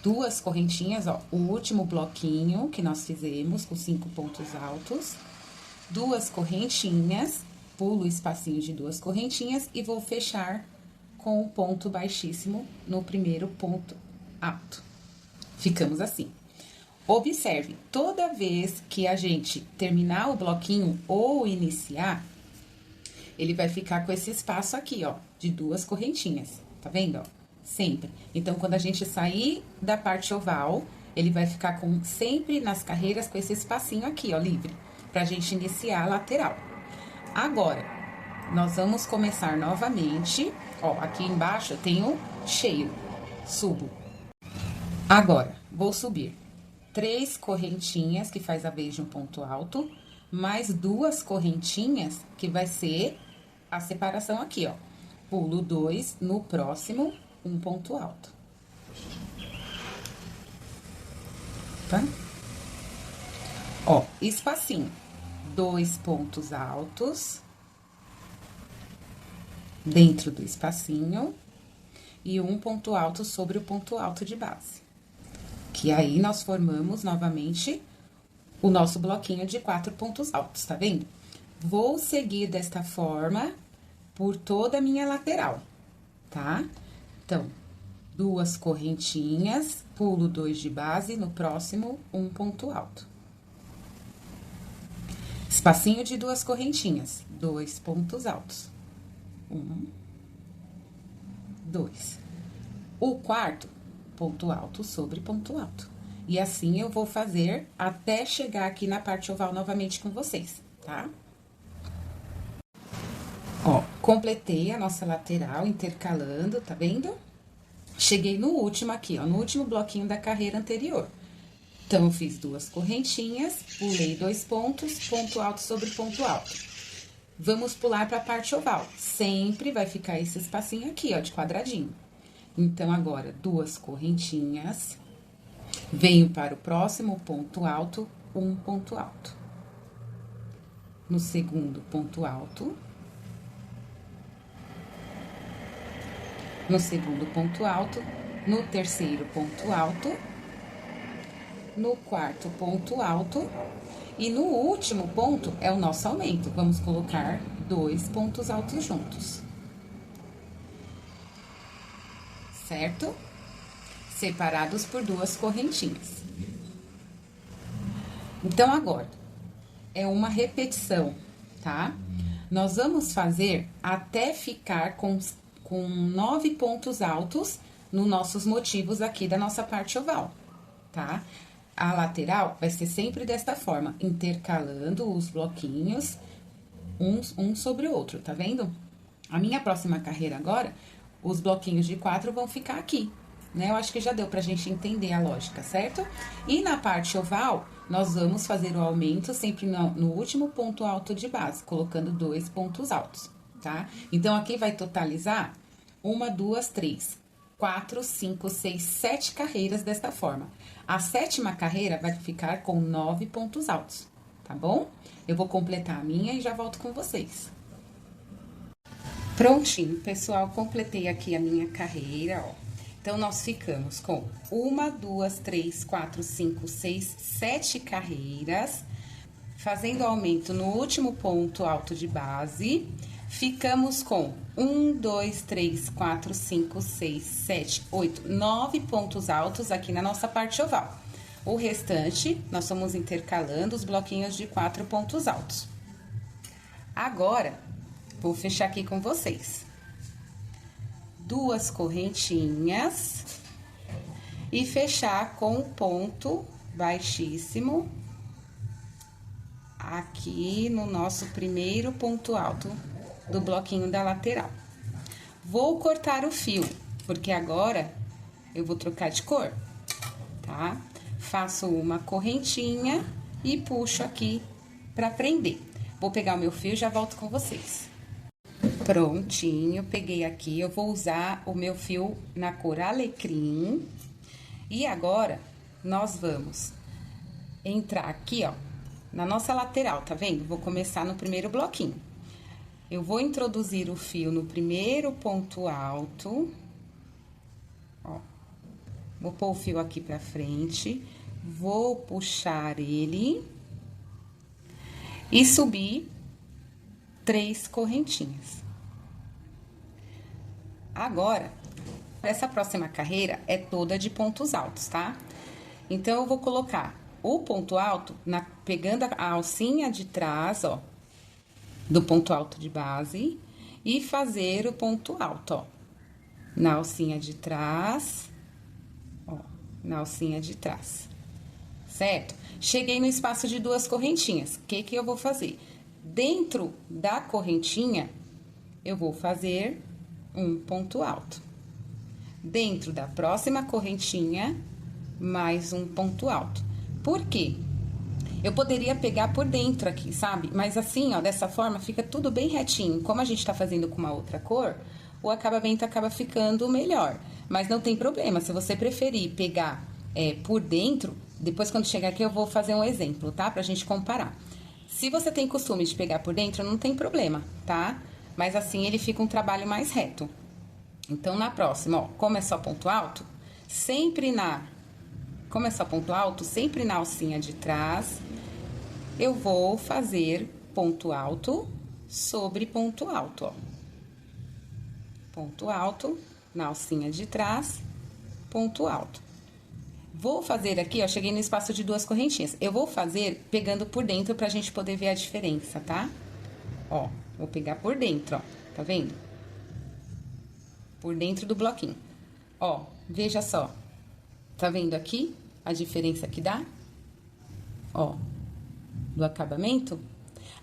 2 correntinhas, ó, o último bloquinho que nós fizemos com 5 pontos altos. 2 correntinhas, pulo o espacinho de 2 correntinhas e vou fechar com o ponto baixíssimo no primeiro ponto alto. Ficamos assim. Observe, toda vez que a gente terminar o bloquinho ou iniciar, ele vai ficar com esse espaço aqui, ó, de 2 correntinhas. Tá vendo, ó? Sempre. Então, quando a gente sair da parte oval, ele vai ficar sempre nas carreiras com esse espacinho aqui, ó, livre, pra gente iniciar a lateral. Agora, nós vamos começar novamente, ó, aqui embaixo eu tenho cheio, subo. Agora, vou subir 3 correntinhas, que faz a vez de um ponto alto, mais 2 correntinhas, que vai ser a separação aqui, ó. Pulo 2, no próximo, um ponto alto. Tá? Ó, espacinho. 2 pontos altos. Dentro do espacinho. E um ponto alto sobre o ponto alto de base. Que aí, nós formamos novamente o nosso bloquinho de 4 pontos altos, tá vendo? Vou seguir desta forma por toda a minha lateral, tá? Então, 2 correntinhas, pulo 2 de base, no próximo, um ponto alto. Espacinho de 2 correntinhas, 2 pontos altos. 1, 2. O quarto, ponto alto sobre ponto alto. E assim eu vou fazer até chegar aqui na parte oval novamente com vocês, tá? Ó, completei a nossa lateral, intercalando, tá vendo? Cheguei no último aqui, ó, no último bloquinho da carreira anterior. Então, eu fiz 2 correntinhas, pulei 2 pontos, ponto alto sobre ponto alto. Vamos pular para a parte oval. Sempre vai ficar esse espacinho aqui, ó, de quadradinho. Então, agora, 2 correntinhas. Venho para o próximo ponto alto, um ponto alto. No segundo ponto alto. No segundo ponto alto. No terceiro ponto alto. No quarto ponto alto. E no último ponto é o nosso aumento. Vamos colocar 2 pontos altos juntos. Certo? Separados por 2 correntinhas. Então, agora, é uma repetição, tá? Nós vamos fazer até ficar com 9 pontos altos nos nossos motivos aqui da nossa parte oval, tá? A lateral vai ser sempre desta forma, intercalando os bloquinhos, um sobre o outro, tá vendo? A minha próxima carreira agora, os bloquinhos de 4 vão ficar aqui, né? Eu acho que já deu pra gente entender a lógica, certo? E na parte oval, nós vamos fazer o aumento sempre no último ponto alto de base, colocando 2 pontos altos, tá? Então, aqui vai totalizar 1, 2, 3, 4, 5, 6, 7 carreiras desta forma. A 7ª carreira vai ficar com 9 pontos altos, tá bom? Eu vou completar a minha e já volto com vocês. Prontinho, pessoal, completei aqui a minha carreira, ó. Então, nós ficamos com 1, 2, 3, 4, 5, 6, 7 carreiras, fazendo aumento no último ponto alto de base. Ficamos com 1, 2, 3, 4, 5, 6, 7, 8, 9 pontos altos aqui na nossa parte oval. O restante, nós vamos intercalando os bloquinhos de 4 pontos altos. Agora, vou fechar aqui com vocês. 2 correntinhas e fechar com um ponto baixíssimo aqui no nosso primeiro ponto alto do bloquinho da lateral. Vou cortar o fio, porque agora eu vou trocar de cor, tá? Faço uma correntinha e puxo aqui pra prender. Vou pegar o meu fio e já volto com vocês. Prontinho, peguei aqui, eu vou usar o meu fio na cor alecrim. E agora, nós vamos entrar aqui, ó, na nossa lateral, tá vendo? Vou começar no primeiro bloquinho. Eu vou introduzir o fio no primeiro ponto alto, ó. Vou pôr o fio aqui pra frente, vou puxar ele e subir 3 correntinhas. Agora, essa próxima carreira é toda de pontos altos, tá? Então, eu vou colocar o ponto alto, pegando a alcinha de trás, ó, do ponto alto de base, e fazer o ponto alto, ó, na alcinha de trás, ó, na alcinha de trás, certo? Cheguei no espaço de 2 correntinhas, o que eu vou fazer? Dentro da correntinha, eu vou fazer um ponto alto. Dentro da próxima correntinha, mais um ponto alto. Por quê? Eu poderia pegar por dentro aqui, sabe? Mas assim, ó, dessa forma, fica tudo bem retinho. Como a gente tá fazendo com uma outra cor, o acabamento acaba ficando melhor. Mas não tem problema, se você preferir pegar por dentro, depois quando chegar aqui eu vou fazer um exemplo, tá? Pra gente comparar. Se você tem costume de pegar por dentro, não tem problema, tá? Mas assim ele fica um trabalho mais reto. Então, na próxima, ó, como é só ponto alto, sempre na alcinha de trás, eu vou fazer ponto alto sobre ponto alto, ó. Ponto alto, na alcinha de trás, ponto alto. Vou fazer aqui, ó, cheguei no espaço de 2 correntinhas. Eu vou fazer pegando por dentro pra gente poder ver a diferença, tá? Ó, vou pegar por dentro, ó, tá vendo? Por dentro do bloquinho. Ó, veja só. Tá vendo aqui a diferença que dá? Ó, do acabamento.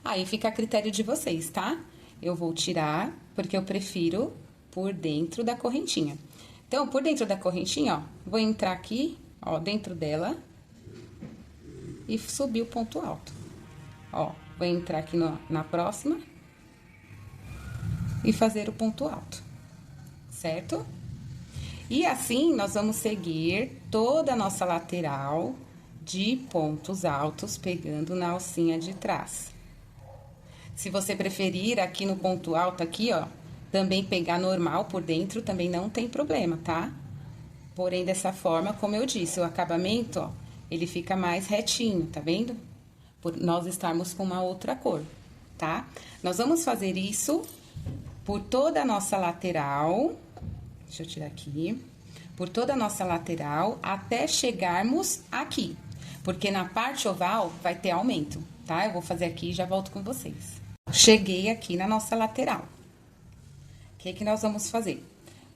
Aí fica a critério de vocês, tá? eu vou tirar, porque eu prefiro por dentro da correntinha. Então, por dentro da correntinha, ó, vou entrar aqui, ó, dentro dela e subir o ponto alto. Ó, vou entrar aqui na próxima e fazer o ponto alto, certo? E assim, nós vamos seguir toda a nossa lateral de pontos altos, pegando na alcinha de trás. Se você preferir, aqui no ponto alto, aqui, ó, também pegar normal por dentro, também não tem problema, tá? Porém, dessa forma, como eu disse, o acabamento, ó, ele fica mais retinho, tá vendo? Por nós estarmos com uma outra cor, tá? Nós vamos fazer isso por toda a nossa lateral. Deixa eu tirar aqui. Por toda a nossa lateral, até chegarmos aqui. Porque na parte oval vai ter aumento, tá? Eu vou fazer aqui e já volto com vocês. Cheguei aqui na nossa lateral. O que nós vamos fazer?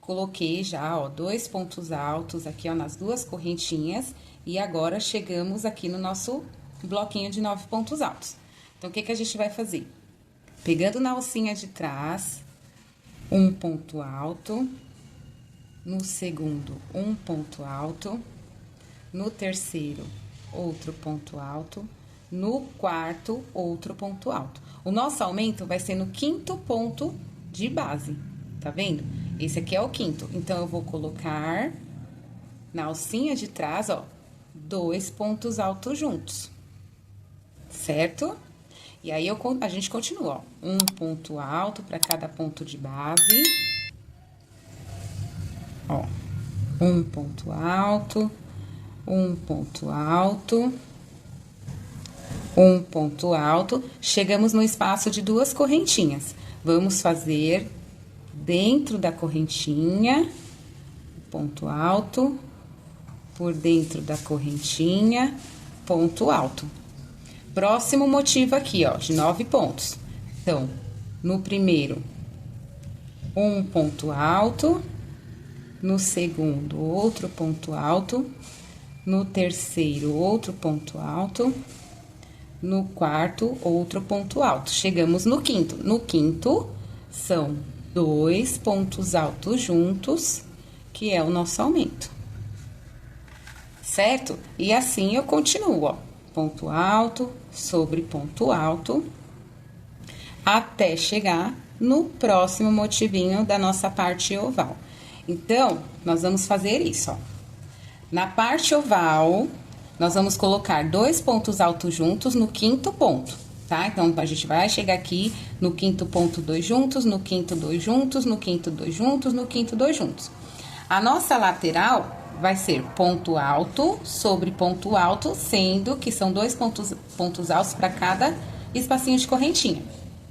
Coloquei já, ó, 2 pontos altos aqui, ó, nas 2 correntinhas. E agora, chegamos aqui no nosso bloquinho de 9 pontos altos. Então, o que a gente vai fazer? Pegando na alcinha de trás, um ponto alto. No segundo, um ponto alto. No terceiro, outro ponto alto. No quarto, outro ponto alto. O nosso aumento vai ser no 5º ponto de base, tá vendo? Esse aqui é o 5º. Então, eu vou colocar na alcinha de trás, ó, 2 pontos altos juntos, certo? E aí, a gente continua, ó, um ponto alto para cada ponto de base. Ó, um ponto alto, um ponto alto, um ponto alto. Chegamos no espaço de 2 correntinhas. Vamos fazer dentro da correntinha, ponto alto, por dentro da correntinha, ponto alto. Próximo motivo aqui, ó, de 9 pontos. Então, no primeiro, um ponto alto. No segundo, outro ponto alto. No terceiro, outro ponto alto. No quarto, outro ponto alto. Chegamos no 5º. No 5º, são 2 pontos altos juntos, que é o nosso aumento. Certo? E assim eu continuo, ó. Ponto alto, sobre ponto alto, até chegar no próximo motivinho da nossa parte oval. Então, nós vamos fazer isso, ó. Na parte oval, nós vamos colocar 2 pontos altos juntos no 5º ponto, tá? Então, a gente vai chegar aqui no 5º ponto 2 juntos, no 5º 2 juntos, no 5º 2 juntos, no 5º 2 juntos. A nossa lateral vai ser ponto alto sobre ponto alto, sendo que são 2 pontos altos para cada espacinho de correntinha,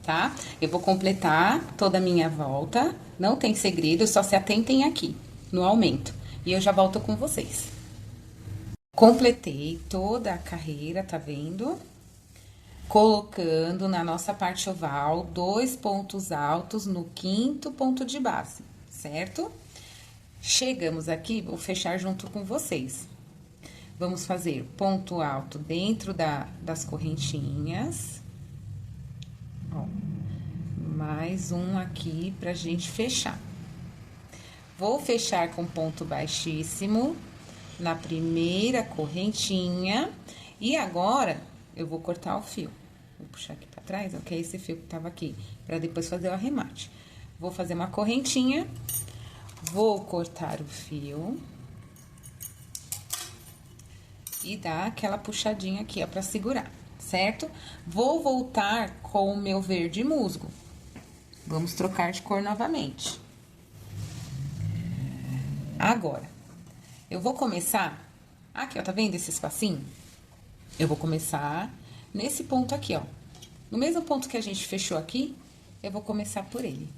tá? Eu vou completar toda a minha volta, não tem segredo, só se atentem aqui, no aumento. E eu já volto com vocês. Completei toda a carreira, tá vendo? Colocando na nossa parte oval 2 pontos altos no 5º ponto de base, certo? Chegamos aqui, vou fechar junto com vocês. Vamos fazer ponto alto dentro das correntinhas. Ó, mais um aqui pra gente fechar. Vou fechar com ponto baixíssimo na primeira correntinha. E agora, eu vou cortar o fio. Vou puxar aqui pra trás, ó, que é esse fio que tava aqui, pra depois fazer o arremate. Vou fazer uma correntinha. Vou cortar o fio e dar aquela puxadinha aqui, ó, pra segurar, certo? Vou voltar com o meu verde musgo. Vamos trocar de cor novamente. Agora, eu vou começar... Aqui, ó, tá vendo esse espacinho? Eu vou começar nesse ponto aqui, ó. No mesmo ponto que a gente fechou aqui, eu vou começar por ele.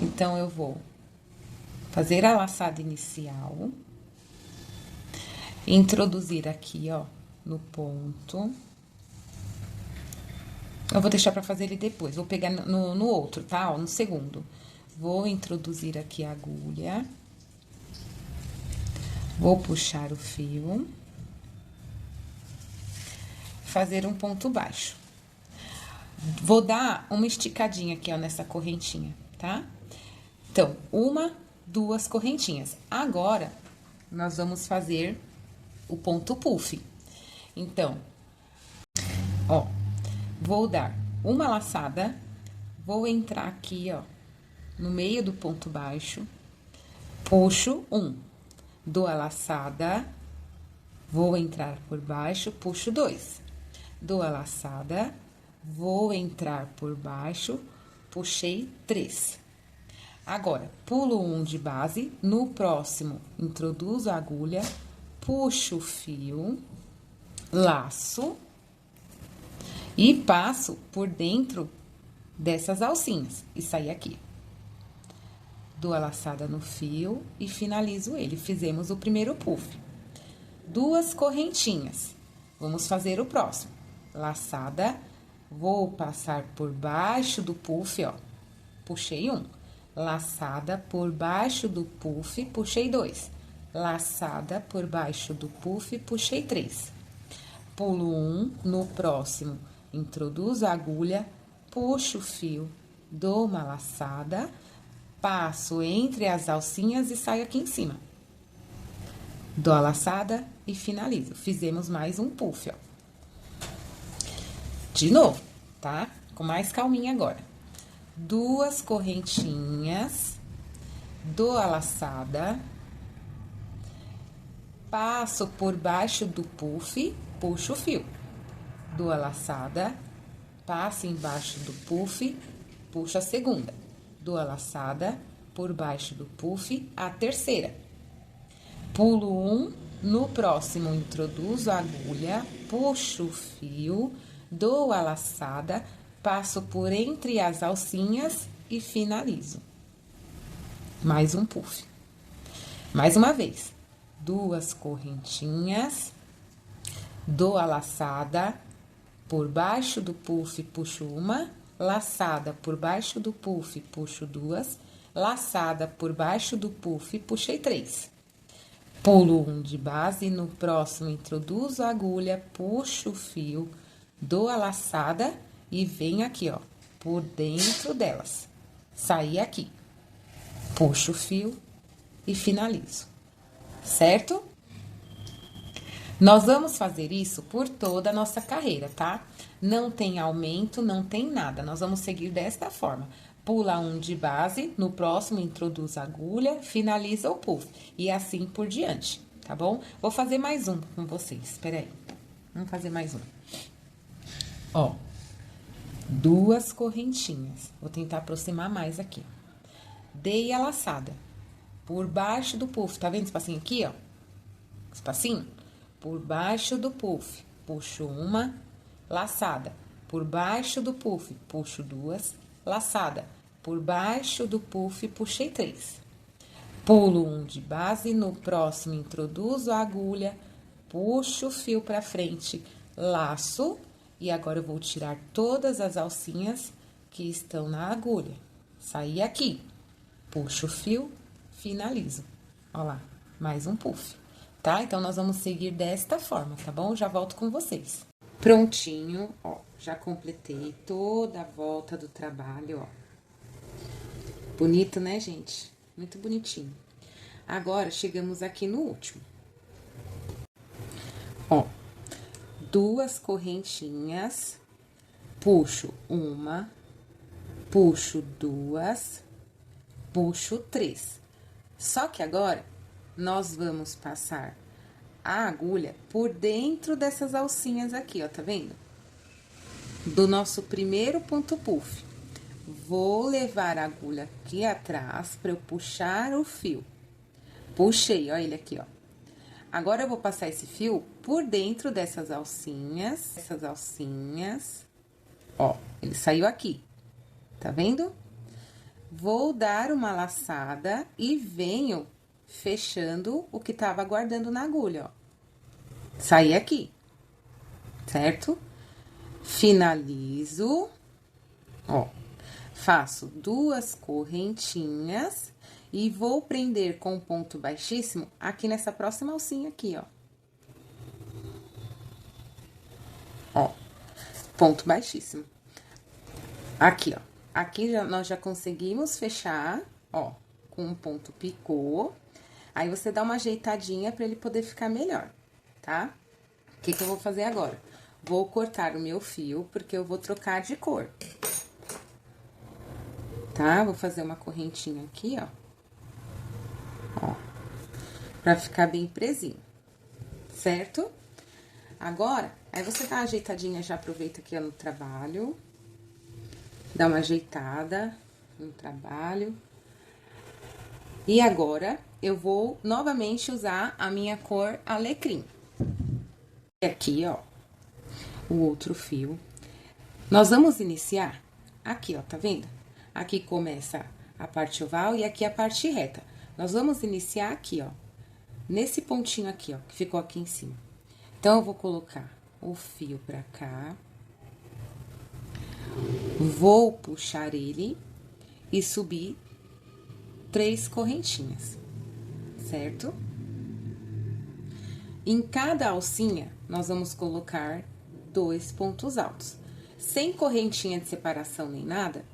Então, eu vou... fazer a laçada inicial, introduzir aqui, ó, no ponto. Eu vou deixar pra fazer ele depois, vou pegar no outro, tá? Ó, no segundo. Vou introduzir aqui a agulha. Vou puxar o fio. Fazer um ponto baixo. Vou dar uma esticadinha aqui, ó, nessa correntinha, tá? Então, uma, duas correntinhas. Agora, nós vamos fazer o ponto puff. Então, ó, vou dar uma laçada, vou entrar aqui, ó, no meio do ponto baixo, puxo um, dou a laçada, vou entrar por baixo, puxo dois, dou a laçada, vou entrar por baixo, puxei três. Agora, pulo um de base, no próximo, introduzo a agulha, puxo o fio, laço e passo por dentro dessas alcinhas e saio aqui. Dou a laçada no fio e finalizo ele. Fizemos o primeiro puff. Duas correntinhas. Vamos fazer o próximo. Laçada, vou passar por baixo do puff, ó. Puxei um. Laçada por baixo do puff, puxei dois. Laçada por baixo do puff, puxei três. Pulo um, no próximo, introduzo a agulha, puxo o fio, dou uma laçada, passo entre as alcinhas e saio aqui em cima. Dou a laçada e finalizo. Fizemos mais um puff, ó. De novo, tá? Com mais calminha agora. Duas correntinhas, dou a laçada, passo por baixo do puff, puxo o fio. Dou a laçada, passo embaixo do puff, puxo a segunda. Dou a laçada, por baixo do puff, a terceira. Pulo um, no próximo introduzo a agulha, puxo o fio, dou a laçada, passo por entre as alcinhas e finalizo. Mais um puff. Mais uma vez. Duas correntinhas, dou a laçada, por baixo do puff, puxo uma, laçada por baixo do puff, puxo duas, laçada por baixo do puff, puxei três. Pulo um de base, no próximo introduzo a agulha, puxo o fio, dou a laçada e venho aqui, ó, por dentro delas. Saí aqui, puxo o fio e finalizo, certo? Nós vamos fazer isso por toda a nossa carreira, tá? Não tem aumento, não tem nada. Nós vamos seguir desta forma. Pula um de base, no próximo introduz a agulha, finaliza o puff. E assim por diante, tá bom? Vou fazer mais um com vocês, espera aí. Vamos fazer mais um. Ó, duas correntinhas. Vou tentar aproximar mais aqui. Dei a laçada por baixo do puff. Tá vendo esse espacinho aqui, ó? Espacinho? Por baixo do puff, puxo uma, laçada. Por baixo do puff, puxo duas, laçada. Por baixo do puff, puxei três. Pulo um de base, no próximo introduzo a agulha, puxo o fio pra frente, laço. E agora eu vou tirar todas as alcinhas que estão na agulha. Saí aqui, puxo o fio, finalizo. Ó lá, mais um puff. Tá? Então, nós vamos seguir desta forma, tá bom? Já volto com vocês. Prontinho, ó, já completei toda a volta do trabalho, ó. Bonito, né, gente? Muito bonitinho. Agora, chegamos aqui no último. Ó, duas correntinhas, puxo uma, puxo duas, puxo três. Só que agora, nós vamos passar a agulha por dentro dessas alcinhas aqui, ó, tá vendo? Do nosso primeiro ponto puff. Vou levar a agulha aqui atrás pra eu puxar o fio. Puxei, ó ele aqui, ó. Agora, eu vou passar esse fio por dentro dessas alcinhas, ó, ele saiu aqui, tá vendo? Vou dar uma laçada e venho fechando o que tava guardando na agulha, ó. Saí aqui, certo? Finalizo, ó. Faço duas correntinhas e vou prender com ponto baixíssimo aqui nessa próxima alcinha aqui, ó. Ó, ponto baixíssimo. Aqui, ó. Aqui nós já conseguimos fechar, ó, com um ponto picô. Aí, você dá uma ajeitadinha pra ele poder ficar melhor, tá? O que que eu vou fazer agora? Vou cortar o meu fio, porque eu vou trocar de cor. Tá? Vou fazer uma correntinha aqui, ó. Ó. Pra ficar bem presinho. Certo? Agora, aí você dá uma ajeitadinha, já aproveita aqui ó, no trabalho. Dá uma ajeitada no trabalho. E agora, eu vou novamente usar a minha cor alecrim. E aqui, ó, o outro fio. Nós vamos iniciar aqui, ó, tá vendo? Aqui começa a parte oval e aqui a parte reta. Nós vamos iniciar aqui, ó, nesse pontinho aqui, ó, que ficou aqui em cima. Então, eu vou colocar o fio pra cá. Vou puxar ele e subir 3 correntinhas, certo? Em cada alcinha, nós vamos colocar 2 pontos altos. Sem correntinha de separação nem nada,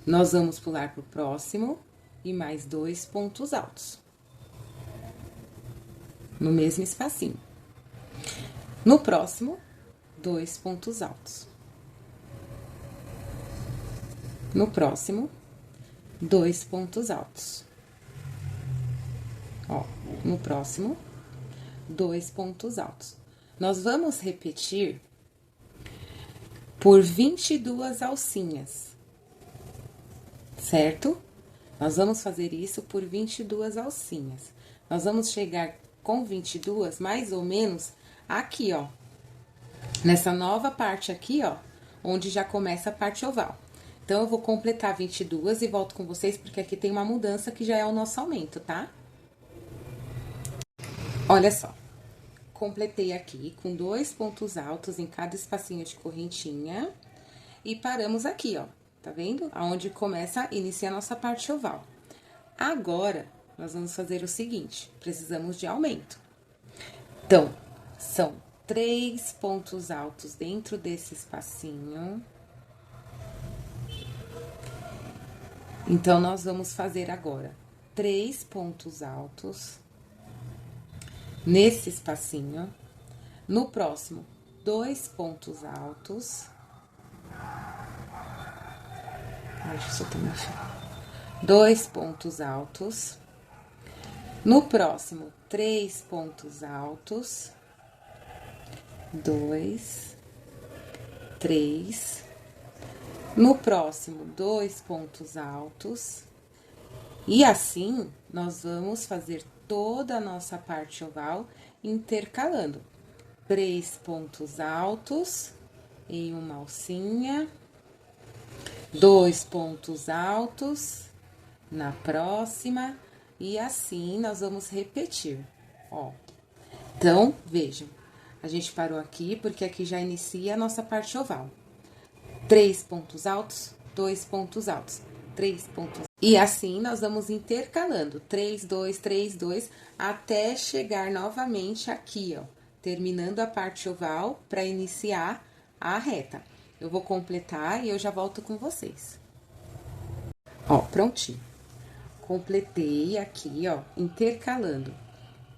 nós vamos pular pro próximo e mais 2 pontos altos. No mesmo espacinho. No próximo, 2 pontos altos. No próximo, 2 pontos altos. Ó, no próximo, 2 pontos altos. Nós vamos repetir por 22 alcinhas, certo? Nós vamos fazer isso por 22 alcinhas. Nós vamos chegar com 22, mais ou menos, aqui, ó. Nessa nova parte aqui, ó, onde já começa a parte oval. Então, eu vou completar 22 e volto com vocês, porque aqui tem uma mudança que já é o nosso aumento, tá? Olha só. Completei aqui com 2 pontos altos em cada espacinho de correntinha. E paramos aqui, ó. Tá vendo? Aonde começa, inicia a nossa parte oval. Agora, nós vamos fazer o seguinte, precisamos de aumento. Então, são 3 pontos altos dentro desse espacinho. Então, nós vamos fazer agora 3 pontos altos nesse espacinho. No próximo, 2 pontos altos. Ai, deixa eu soltar meu fio. 2 pontos altos. No próximo, 3 pontos altos. 2, 3. No próximo, 2 pontos altos. E assim, nós vamos fazer toda a nossa parte oval intercalando. 3 pontos altos em uma alcinha. 2 pontos altos na próxima. E assim, nós vamos repetir, ó. Então, vejam, a gente parou aqui, porque aqui já inicia a nossa parte oval. 3 pontos altos, 2 pontos altos, 3 pontos. E assim, nós vamos intercalando, 3, 2, 3, 2, até chegar novamente aqui, ó. Terminando a parte oval, para iniciar a reta. Eu vou completar e eu já volto com vocês. Ó, prontinho. Completei aqui, ó, intercalando.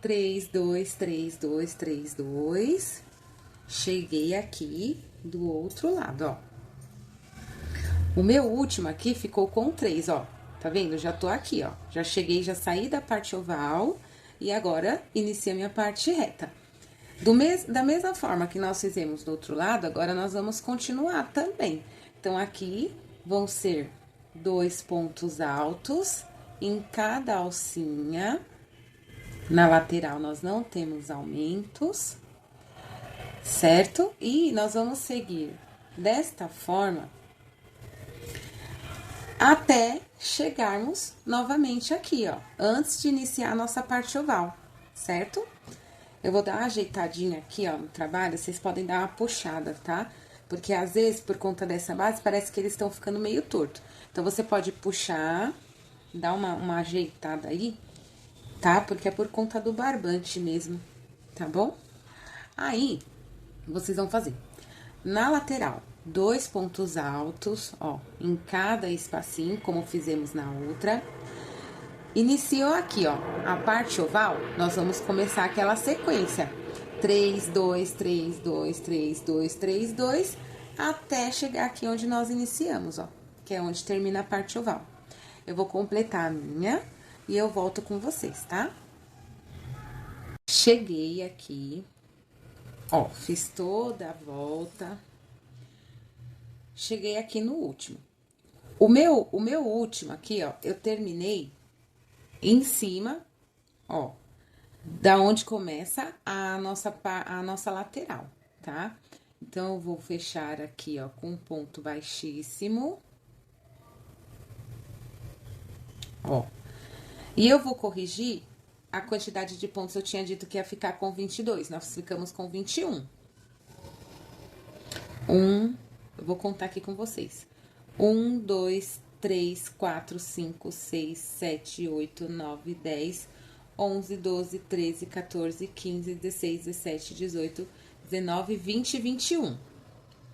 3, 2, 3, 2, 3, 2. Cheguei aqui do outro lado, ó. O meu último aqui ficou com 3, ó. Tá vendo? Já tô aqui, ó. Já cheguei, já saí da parte oval e agora iniciei a minha parte reta. Da mesma forma que nós fizemos do outro lado, agora nós vamos continuar também. Então, aqui vão ser 2 pontos altos em cada alcinha. Na lateral, nós não temos aumentos, certo? E nós vamos seguir desta forma até chegarmos novamente aqui, ó, antes de iniciar a nossa parte oval, certo? Eu vou dar uma ajeitadinha aqui, ó, no trabalho, vocês podem dar uma puxada, tá? Porque às vezes, por conta dessa base, parece que eles estão ficando meio torto. Então, você pode puxar, dar uma ajeitada aí, tá? Porque é por conta do barbante mesmo, tá bom? Aí, vocês vão fazer na lateral 2 pontos altos, ó, em cada espacinho, como fizemos na outra. Iniciou aqui, ó, a parte oval, nós vamos começar aquela sequência. 3, 2, 3, 2, 3, 2, 3, 2, até chegar aqui onde nós iniciamos, ó, que é onde termina a parte oval. Eu vou completar a minha e eu volto com vocês, tá? Cheguei aqui, ó, fiz toda a volta. Cheguei aqui no último. O meu último aqui, ó, eu terminei em cima, ó, da onde começa a nossa lateral, tá? Então, eu vou fechar aqui, ó, com um ponto baixíssimo. Ó. E eu vou corrigir a quantidade de pontos. Eu tinha dito que ia ficar com 22, nós ficamos com 21. Eu vou contar aqui com vocês. 1, 2, 3, 4, 5, 6, 7, 8, 9, 10, 11, 12, 13, 14, 15, 16, 17, 18, 19, 20 e 21.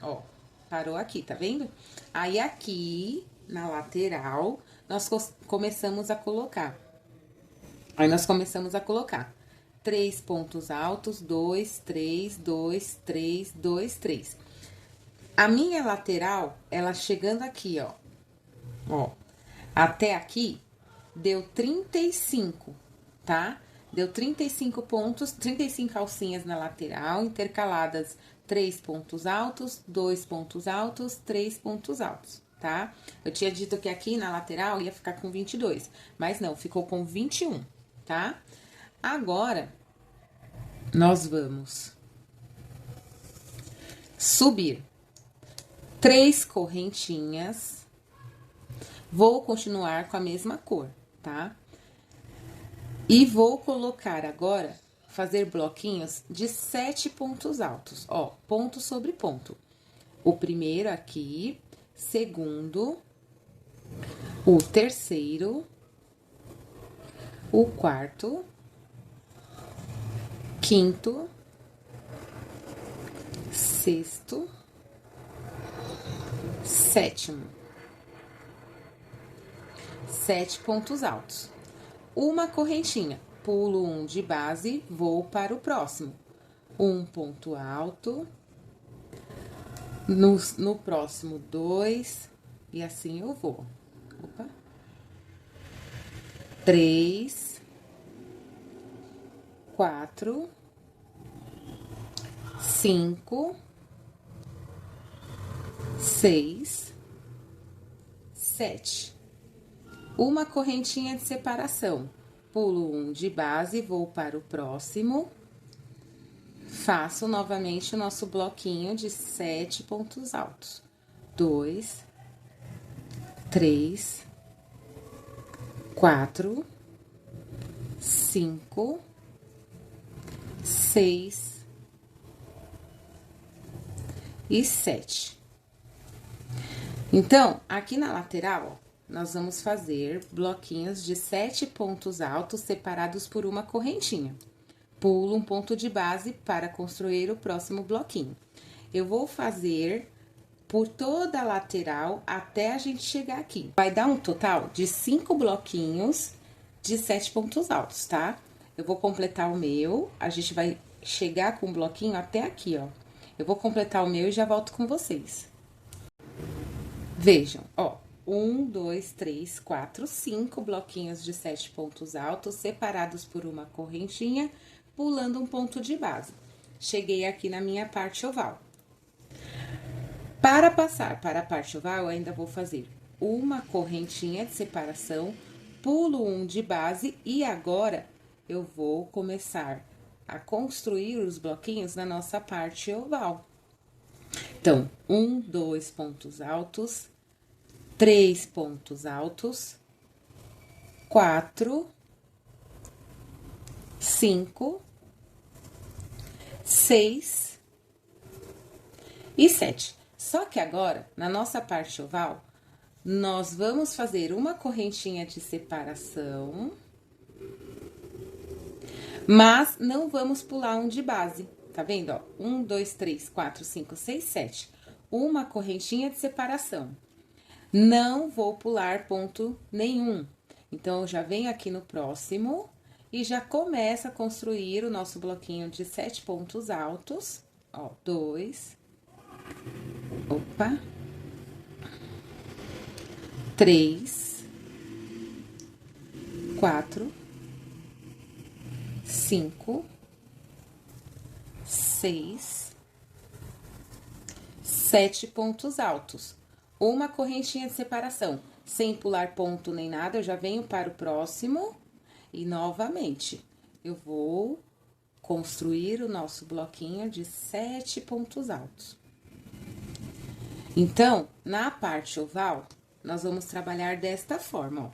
Ó, parou aqui, tá vendo? Aí, aqui, na lateral, nós começamos a colocar. Aí, nós começamos a colocar 3 pontos altos, 2, 3, 2, 3, 2, 3. A minha lateral, ela chegando aqui, ó, até aqui, deu 35, tá? Deu 35 pontos, 35 alcinhas na lateral, intercaladas 3 pontos altos, 2 pontos altos, 3 pontos altos, tá? Eu tinha dito que aqui na lateral ia ficar com 22, mas não, ficou com 21, tá? Agora, nós vamos subir 3 correntinhas. Vou continuar com a mesma cor, tá? E vou colocar agora, fazer bloquinhos de 7 pontos altos, ó, ponto sobre ponto. O primeiro aqui, segundo, o terceiro, o quarto, quinto, sexto, sétimo. 7 pontos altos. Uma correntinha, pulo um de base, vou para o próximo. Um ponto alto. No próximo, 2, e assim eu vou. Opa. 3, 4, 5, 6, 7. Uma correntinha de separação. Pulo um de base, vou para o próximo. Faço novamente o nosso bloquinho de 7 pontos altos. 2, 3, 4, 5, 6 e 7. Então, aqui na lateral, ó, nós vamos fazer bloquinhos de 7 pontos altos separados por uma correntinha. Pulo um ponto de base para construir o próximo bloquinho. Eu vou fazer por toda a lateral até a gente chegar aqui. Vai dar um total de 5 bloquinhos de 7 pontos altos, tá? Eu vou completar o meu, a gente vai chegar com o bloquinho até aqui, ó. Eu vou completar o meu e já volto com vocês. Vejam, ó. 1, 2, 3, 4, 5 bloquinhos de 7 pontos altos, separados por uma correntinha, pulando um ponto de base. Cheguei aqui na minha parte oval. Para passar para a parte oval, eu ainda vou fazer uma correntinha de separação, pulo um de base e agora eu vou começar a construir os bloquinhos na nossa parte oval. Então, 1, 2 pontos altos, 3 pontos altos, 4, 5, 6 e 7. Só que agora, na nossa parte oval, nós vamos fazer uma correntinha de separação, mas não vamos pular um de base, tá vendo, ó? 1, 2, 3, 4, 5, 6, 7. uma correntinha de separação. Não vou pular ponto nenhum. Então, eu já venho aqui no próximo e já começo a construir o nosso bloquinho de 7 pontos altos. Ó, 2. Opa. 3. 4. 5. 6. 7 pontos altos. Uma correntinha de separação. Sem pular ponto nem nada, eu já venho para o próximo. E novamente, eu vou construir o nosso bloquinho de 7 pontos altos. Então, na parte oval, nós vamos trabalhar desta forma, ó.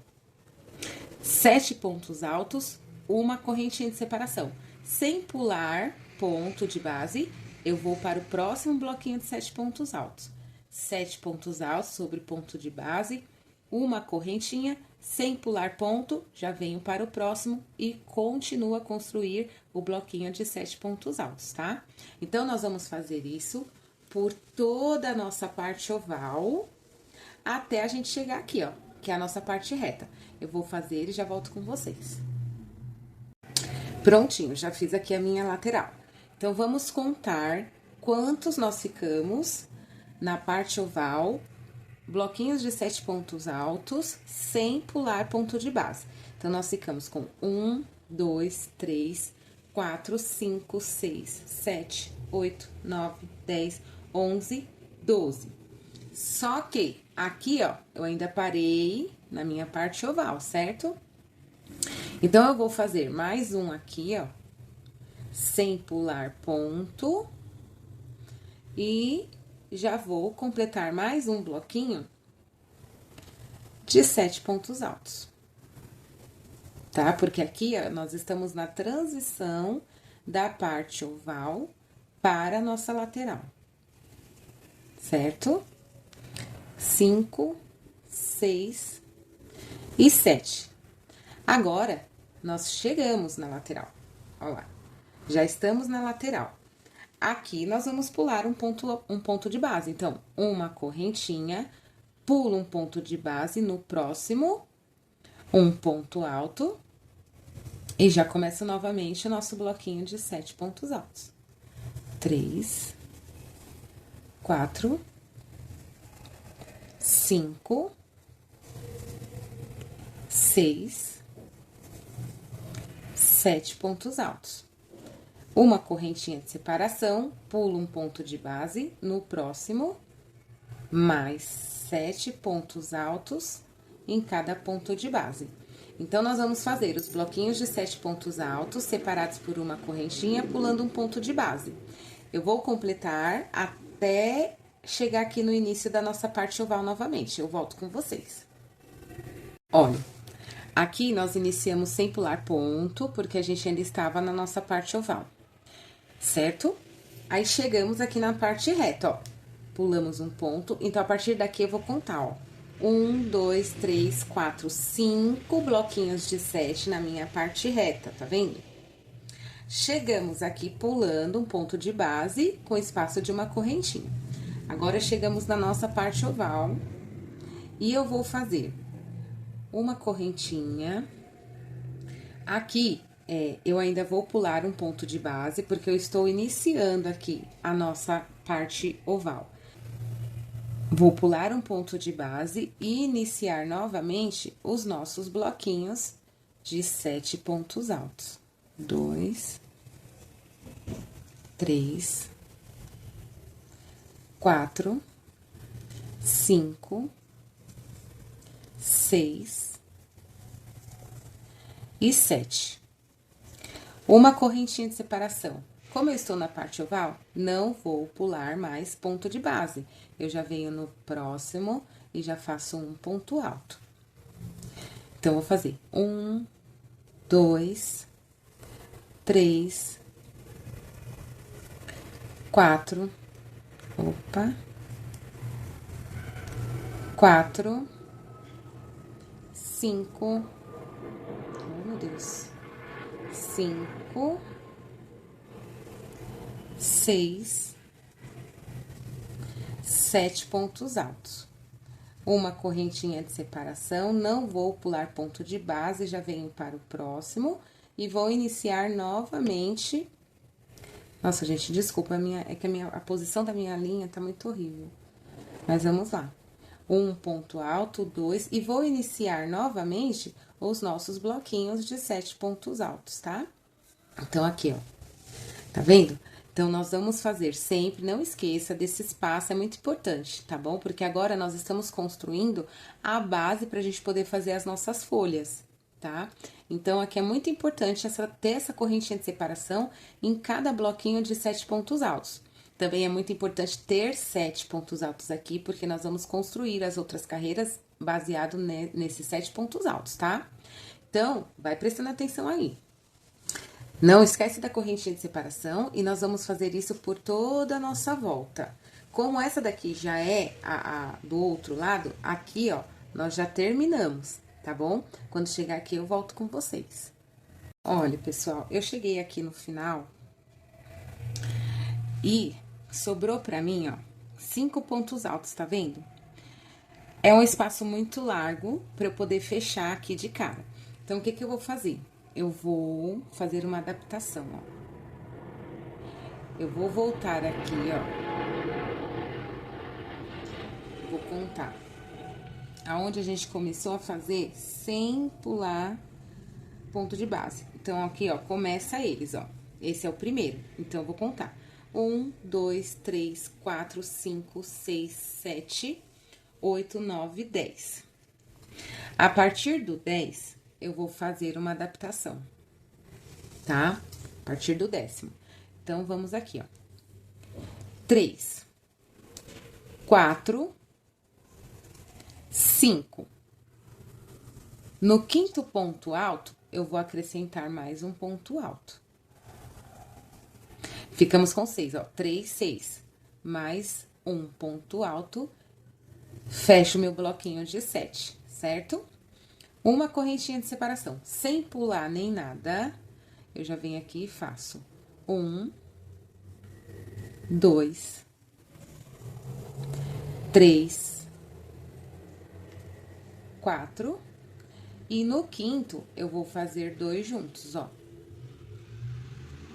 7 pontos altos, uma correntinha de separação. Sem pular ponto de base, eu vou para o próximo bloquinho de 7 pontos altos. 7 pontos altos sobre ponto de base, uma correntinha, sem pular ponto, já venho para o próximo e continuo a construir o bloquinho de 7 pontos altos, tá? Então, nós vamos fazer isso por toda a nossa parte oval, até a gente chegar aqui, ó, que é a nossa parte reta. Eu vou fazer e já volto com vocês. Prontinho, já fiz aqui a minha lateral. Então, vamos contar quantos nós ficamos na parte oval, bloquinhos de 7 pontos altos, sem pular ponto de base. Então, nós ficamos com 1, 2, 3, 4, 5, 6, 7, 8, 9, 10, 11, 12. Só que aqui, ó, eu ainda parei na minha parte oval, certo? Então, eu vou fazer mais um aqui, ó, sem pular ponto. E já vou completar mais um bloquinho de 7 pontos altos. Tá? Porque aqui, ó, nós estamos na transição da parte oval para a nossa lateral. Certo? 5, 6 e 7. Agora, nós chegamos na lateral. Olha lá. Já estamos na lateral. Aqui, nós vamos pular um ponto de base. Então, uma correntinha, pulo um ponto de base no próximo, um ponto alto, e já começa novamente o nosso bloquinho de 7 pontos altos. 3, 4, 5, 6, 7 pontos altos. Uma correntinha de separação, pulo um ponto de base no próximo, mais 7 pontos altos em cada ponto de base. Então, nós vamos fazer os bloquinhos de 7 pontos altos, separados por uma correntinha, pulando um ponto de base. Eu vou completar até chegar aqui no início da nossa parte oval novamente. Eu volto com vocês. Olha, aqui nós iniciamos sem pular ponto, porque a gente ainda estava na nossa parte oval. Certo? Aí, chegamos aqui na parte reta, ó. Pulamos um ponto. Então, a partir daqui, eu vou contar, ó. 1, 2, 3, 4, 5 bloquinhos de 7 na minha parte reta, tá vendo? Chegamos aqui pulando um ponto de base com espaço de uma correntinha. Agora, chegamos na nossa parte oval. E eu vou fazer uma correntinha. Aqui, eu ainda vou pular um ponto de base, porque eu estou iniciando aqui a nossa parte oval. Vou pular um ponto de base e iniciar novamente os nossos bloquinhos de 7 pontos altos. 2, 3, 4, 5, 6 e 7. Uma correntinha de separação. Como eu estou na parte oval, não vou pular mais ponto de base. Eu já venho no próximo e já faço um ponto alto. Então, vou fazer 1, 2, 3, 4, opa, 4, 5, oh meu Deus, 5, 6, 7 pontos altos. Uma correntinha de separação, não vou pular ponto de base, já venho para o próximo e vou iniciar novamente. Nossa, gente, desculpa, é que a posição da minha linha tá muito horrível. Mas vamos lá. Um ponto alto, 2, e vou iniciar novamente os nossos bloquinhos de 7 pontos altos, tá? Então, aqui, ó. Tá vendo? Então, nós vamos fazer sempre, não esqueça desse espaço, é muito importante, tá bom? Porque agora nós estamos construindo a base pra gente poder fazer as nossas folhas, tá? Então, aqui é muito importante ter essa correntinha de separação em cada bloquinho de 7 pontos altos. Também é muito importante ter 7 pontos altos aqui, porque nós vamos construir as outras carreiras baseado nesses 7 pontos altos, tá? Então, vai prestando atenção aí. Não esquece da correntinha de separação e nós vamos fazer isso por toda a nossa volta. Como essa daqui já é do outro lado, aqui, ó, nós já terminamos, tá bom? Quando chegar aqui, eu volto com vocês. Olha, pessoal, eu cheguei aqui no final e sobrou pra mim, ó, 5 pontos altos, tá vendo? É um espaço muito largo pra eu poder fechar aqui de cara. Então, o que que eu vou fazer? Eu vou fazer uma adaptação, ó. Eu vou voltar aqui, ó. Vou contar. Aonde a gente começou a fazer sem pular ponto de base. Então, aqui, ó, começa eles, ó. Esse é o primeiro. Então, eu vou contar. 1, 2, 3, 4, 5, 6, 7, 8, 9, 10. A partir do 10, eu vou fazer uma adaptação, tá? A partir do 10º. Então, vamos aqui, ó. 3, 4, 5. No 5º ponto alto, eu vou acrescentar mais um ponto alto. Ficamos com 6, ó. 3, 6. Mais um ponto alto. Fecho meu bloquinho de 7, certo? Uma correntinha de separação, sem pular nem nada, eu já venho aqui e faço 1, 2, 3, 4, e no 5º eu vou fazer 2 juntos, ó.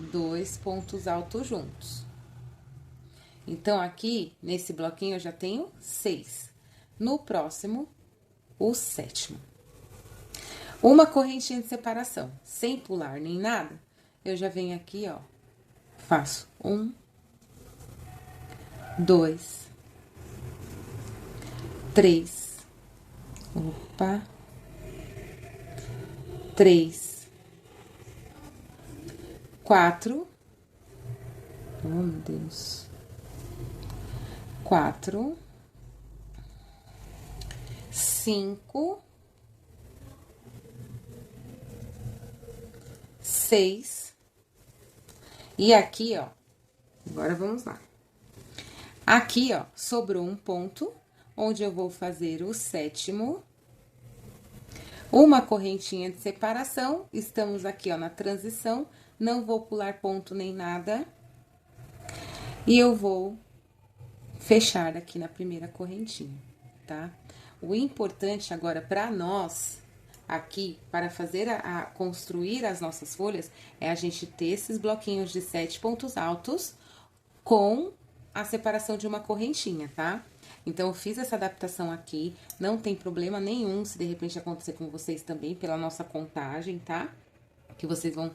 2 pontos altos juntos. Então, aqui, nesse bloquinho, eu já tenho 6. No próximo, o 7º. Uma correntinha de separação, sem pular nem nada, eu já venho aqui, ó, faço 1, 2, 3, opa, 3, 4, oh, meu Deus, 4, 5, 6. E aqui, ó, agora vamos lá. Aqui, ó, sobrou um ponto, onde eu vou fazer o 7º. Uma correntinha de separação, estamos aqui, ó, na transição, não vou pular ponto nem nada. E eu vou fechar aqui na primeira correntinha, tá? O importante agora para nós aqui, para fazer construir as nossas folhas, é a gente ter esses bloquinhos de 7 pontos altos com a separação de uma correntinha, tá? Então, eu fiz essa adaptação aqui, não tem problema nenhum se de repente acontecer com vocês também, pela nossa contagem, tá? Que vocês vão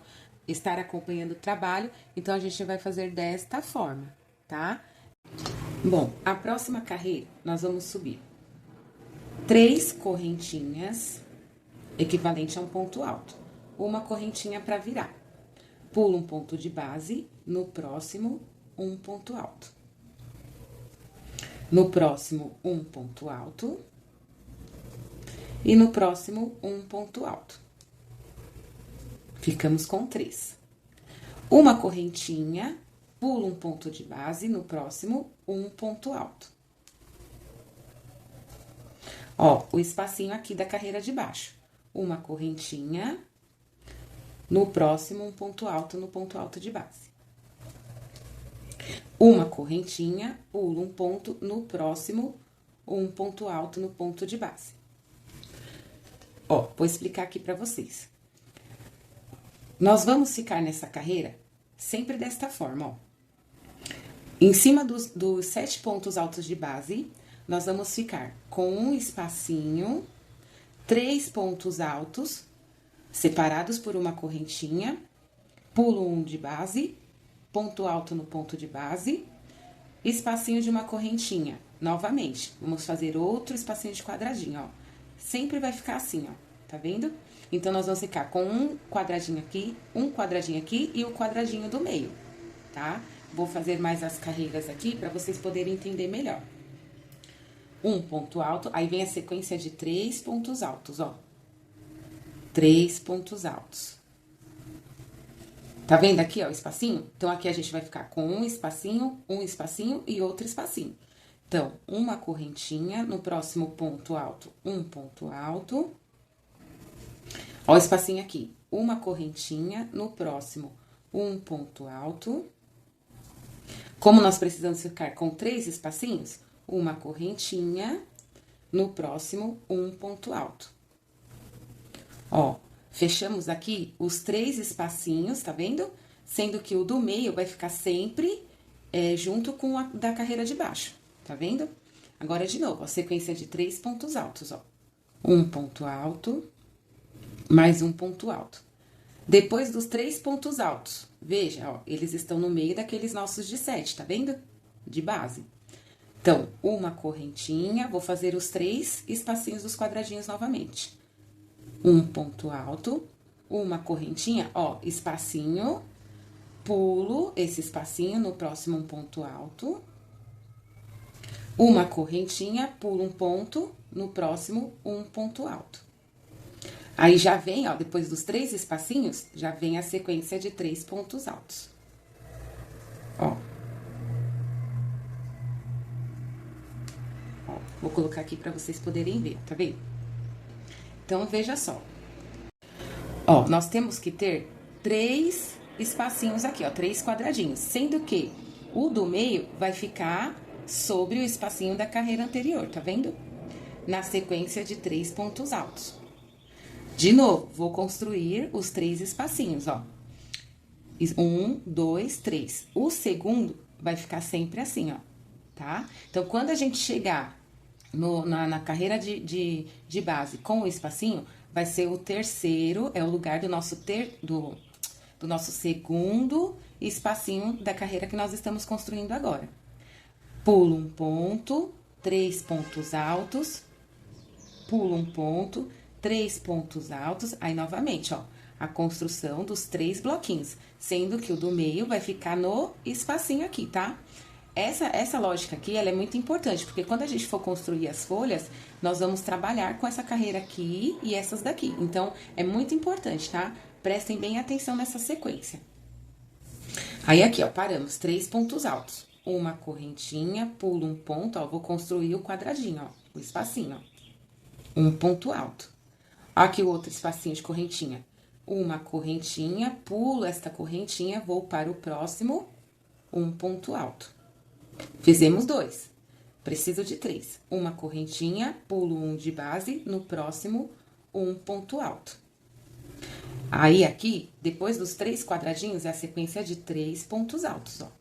estar acompanhando o trabalho, então, a gente vai fazer desta forma, tá? Bom, a próxima carreira, nós vamos subir 3 correntinhas, equivalente a um ponto alto. Uma correntinha para virar. Pulo um ponto de base, no próximo, um ponto alto. No próximo, um ponto alto. E no próximo, um ponto alto. Ficamos com 3. Uma correntinha, pulo um ponto de base, no próximo, um ponto alto. Ó, o espacinho aqui da carreira de baixo. Uma correntinha, no próximo, um ponto alto no ponto alto de base. uma correntinha, pulo um ponto no próximo, um ponto alto no ponto de base. Ó, vou explicar aqui pra vocês. Nós vamos ficar nessa carreira sempre desta forma, ó. Em cima dos 7 pontos altos de base, nós vamos ficar com um espacinho, 3 pontos altos, separados por uma correntinha, pulo um de base, ponto alto no ponto de base, espacinho de uma correntinha. Novamente, vamos fazer outro espacinho de quadradinho, ó. Sempre vai ficar assim, ó, tá vendo? Então, nós vamos ficar com um quadradinho aqui e o quadradinho do meio, tá? Vou fazer mais as carreiras aqui para vocês poderem entender melhor. Um ponto alto, aí vem a sequência de 3 pontos altos, ó. 3 pontos altos. Tá vendo aqui, ó, o espacinho? Então, aqui a gente vai ficar com um espacinho e outro espacinho. Então, uma correntinha, no próximo ponto alto, um ponto alto. Ó o espacinho aqui, uma correntinha, no próximo, um ponto alto. Como nós precisamos ficar com 3 espacinhos, uma correntinha, no próximo, um ponto alto. Ó, fechamos aqui os 3 espacinhos, tá vendo? Sendo que o do meio vai ficar sempre junto com a da carreira de baixo, tá vendo? Agora, de novo, a sequência de 3 pontos altos, ó. Um ponto alto, mais um ponto alto. Depois dos 3 pontos altos, veja, ó, eles estão no meio daqueles nossos de 7, tá vendo? De base. Então, uma correntinha, vou fazer os 3 espacinhos dos quadradinhos novamente. Um ponto alto, uma correntinha, ó, espacinho, pulo esse espacinho, no próximo um ponto alto. Uma correntinha, pulo um ponto, no próximo um ponto alto. Aí, já vem, ó, depois dos 3 espacinhos, já vem a sequência de 3 pontos altos. Ó. Ó, vou colocar aqui pra vocês poderem ver, tá vendo? Então, veja só. Ó, nós temos que ter 3 espacinhos aqui, ó, 3 quadradinhos. Sendo que o do meio vai ficar sobre o espacinho da carreira anterior, tá vendo? Na sequência de 3 pontos altos. De novo, vou construir os 3 espacinhos, ó. 1, 2, 3. O segundo vai ficar sempre assim, ó, tá? Então, quando a gente chegar na carreira de base com o espacinho, vai ser o terceiro, é o lugar do nosso, do nosso segundo espacinho da carreira que nós estamos construindo agora. Pulo um ponto, 3 pontos altos, pulo um ponto, 3 pontos altos, aí novamente, ó, a construção dos 3 bloquinhos, sendo que o do meio vai ficar no espacinho aqui, tá? Essa lógica aqui, ela é muito importante, porque quando a gente for construir as folhas, nós vamos trabalhar com essa carreira aqui e essas daqui. Então, é muito importante, tá? Prestem bem atenção nessa sequência. Aí, aqui, ó, paramos, 3 pontos altos. Uma correntinha, pulo um ponto, ó, vou construir o quadradinho, ó, o espacinho, ó. Um ponto alto. Aqui o outro espacinho de correntinha. Uma correntinha, pulo esta correntinha, vou para o próximo, um ponto alto. Fizemos 2. Preciso de 3. Uma correntinha, pulo um de base, no próximo, um ponto alto. Aí, aqui, depois dos 3 quadradinhos, é a sequência de 3 pontos altos, ó.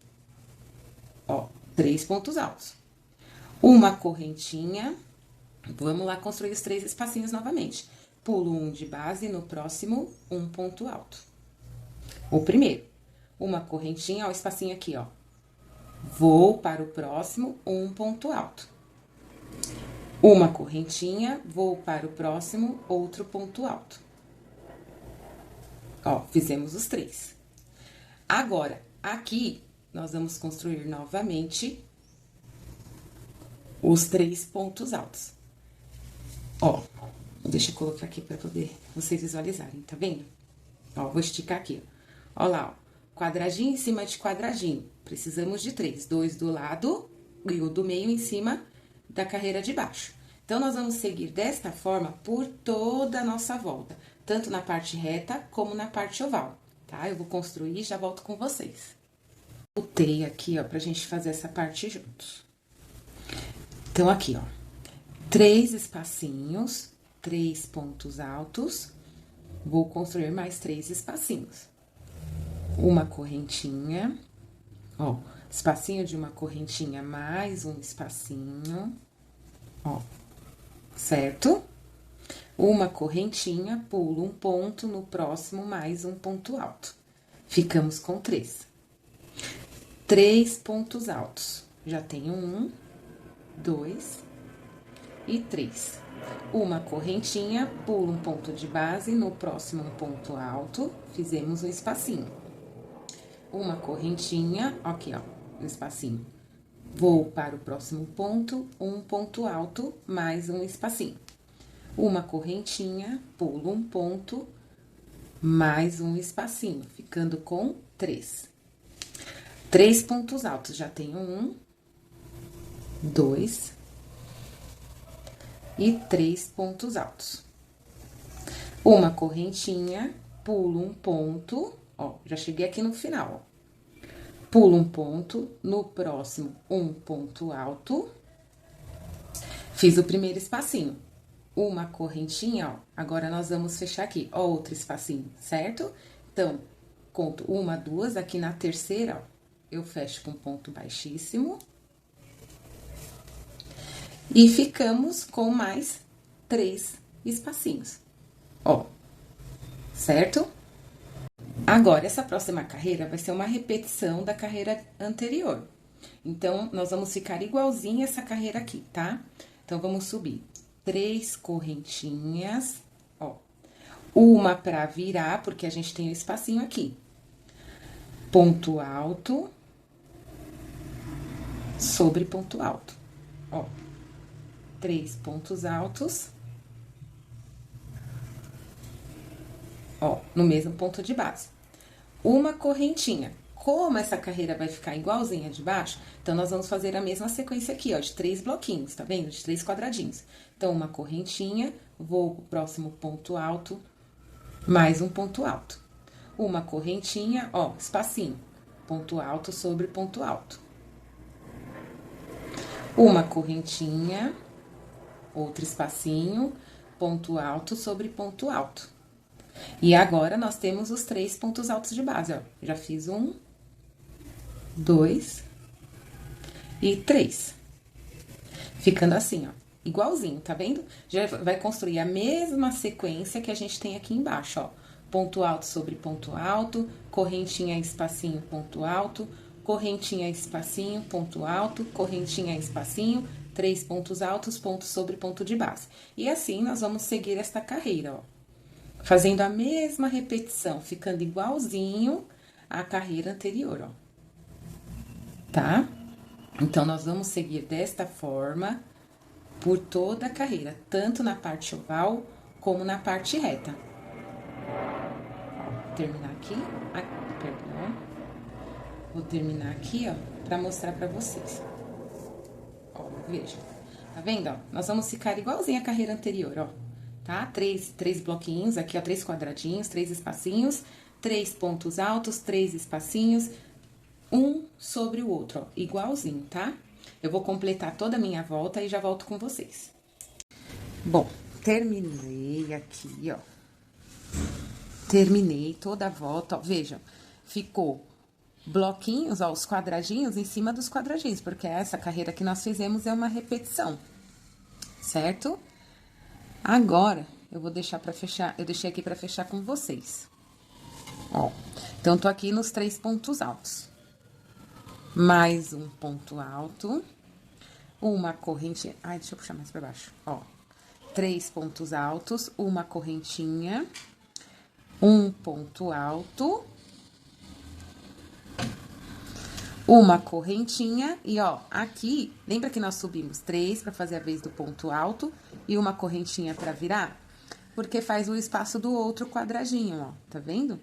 Ó, 3 pontos altos. Uma correntinha, vamos lá construir os 3 espacinhos novamente. Pulo um de base, no próximo, um ponto alto. O primeiro, uma correntinha, ó, o espacinho aqui, ó. Vou para o próximo, um ponto alto. Uma correntinha, vou para o próximo, outro ponto alto. Ó, fizemos os 3. Agora, aqui, nós vamos construir novamente os 3 pontos altos. Ó, deixa eu colocar aqui para poder vocês visualizarem, tá vendo? Ó, vou esticar aqui, ó. Ó lá, ó. Quadradinho em cima de quadradinho. Precisamos de 3. 2 do lado e o do meio em cima da carreira de baixo. Então, nós vamos seguir desta forma por toda a nossa volta. Tanto na parte reta como na parte oval, tá? Eu vou construir e já volto com vocês. Voltei aqui, ó, pra gente fazer essa parte juntos. Então, aqui, ó, 3 espacinhos, 3 pontos altos, vou construir mais 3 espacinhos. Uma correntinha, ó, espacinho de uma correntinha, mais um espacinho, ó, certo? Uma correntinha, pulo um ponto, no próximo mais um ponto alto. Ficamos com 3. 3 pontos altos. Já tenho 1, 2 e 3. Uma correntinha, pulo um ponto de base, no próximo um ponto alto, fizemos um espacinho. Uma correntinha, aqui ó, um espacinho. Vou para o próximo ponto, um ponto alto, mais um espacinho. Uma correntinha, pulo um ponto, mais um espacinho, ficando com 3. 3 pontos altos, já tenho 1, 2 e 3 pontos altos. Uma correntinha, pulo um ponto, ó, já cheguei aqui no final, ó. Pulo um ponto, no próximo, um ponto alto. Fiz o primeiro espacinho. Uma correntinha, ó, agora nós vamos fechar aqui, ó, outro espacinho, certo? Então, conto 1, 2, aqui na terceira, ó, eu fecho com ponto baixíssimo. E ficamos com mais 3 espacinhos, ó, certo? Agora, essa próxima carreira vai ser uma repetição da carreira anterior. Então, nós vamos ficar igualzinho essa carreira aqui, tá? Então, vamos subir 3 correntinhas, ó. Uma pra virar, porque a gente tem um espacinho aqui. Ponto alto, sobre ponto alto, ó. 3 pontos altos, ó, no mesmo ponto de base. Uma correntinha. Como essa carreira vai ficar igualzinha de baixo, então nós vamos fazer a mesma sequência aqui, ó, de 3 bloquinhos, tá vendo? De 3 quadradinhos. Então, uma correntinha, vou pro próximo ponto alto, mais um ponto alto. Uma correntinha, ó, espacinho, ponto alto sobre ponto alto. Uma correntinha, outro espacinho, ponto alto sobre ponto alto. E agora, nós temos os 3 pontos altos de base, ó. Já fiz 1, 2 e 3. Ficando assim, ó, igualzinho, tá vendo? Já vai construir a mesma sequência que a gente tem aqui embaixo, ó. Ponto alto sobre ponto alto, correntinha, espacinho, ponto alto, correntinha, espacinho, ponto alto, correntinha, espacinho, 3 pontos altos, ponto sobre ponto de base. E assim, nós vamos seguir esta carreira, ó. Fazendo a mesma repetição, ficando igualzinho à carreira anterior, ó. Tá? Então, nós vamos seguir desta forma por toda a carreira, tanto na parte oval como na parte reta. Vou terminar aqui, perdão. Vou terminar aqui, ó, pra mostrar pra vocês. Ó, veja. Tá vendo, ó? Nós vamos ficar igualzinho à carreira anterior, ó. Tá? 3 bloquinhos, aqui, ó, 3 quadradinhos, 3 espacinhos, 3 pontos altos, 3 espacinhos, um sobre o outro, ó, igualzinho, tá? Eu vou completar toda a minha volta e já volto com vocês. Bom, terminei aqui, ó. Terminei toda a volta, ó, vejam, ficou bloquinhos, ó, os quadradinhos em cima dos quadradinhos, porque essa carreira que nós fizemos é uma repetição, certo? Agora, eu vou deixar pra fechar, eu deixei aqui pra fechar com vocês. Ó, então, tô aqui nos 3 pontos altos. Mais um ponto alto. Uma correntinha. Ai, deixa eu puxar mais pra baixo. Ó, 3 pontos altos, uma correntinha. Um ponto alto. Uma correntinha. E, ó, aqui, lembra que nós subimos 3 pra fazer a vez do ponto alto e uma correntinha pra virar? Porque faz o espaço do outro quadradinho, ó, tá vendo?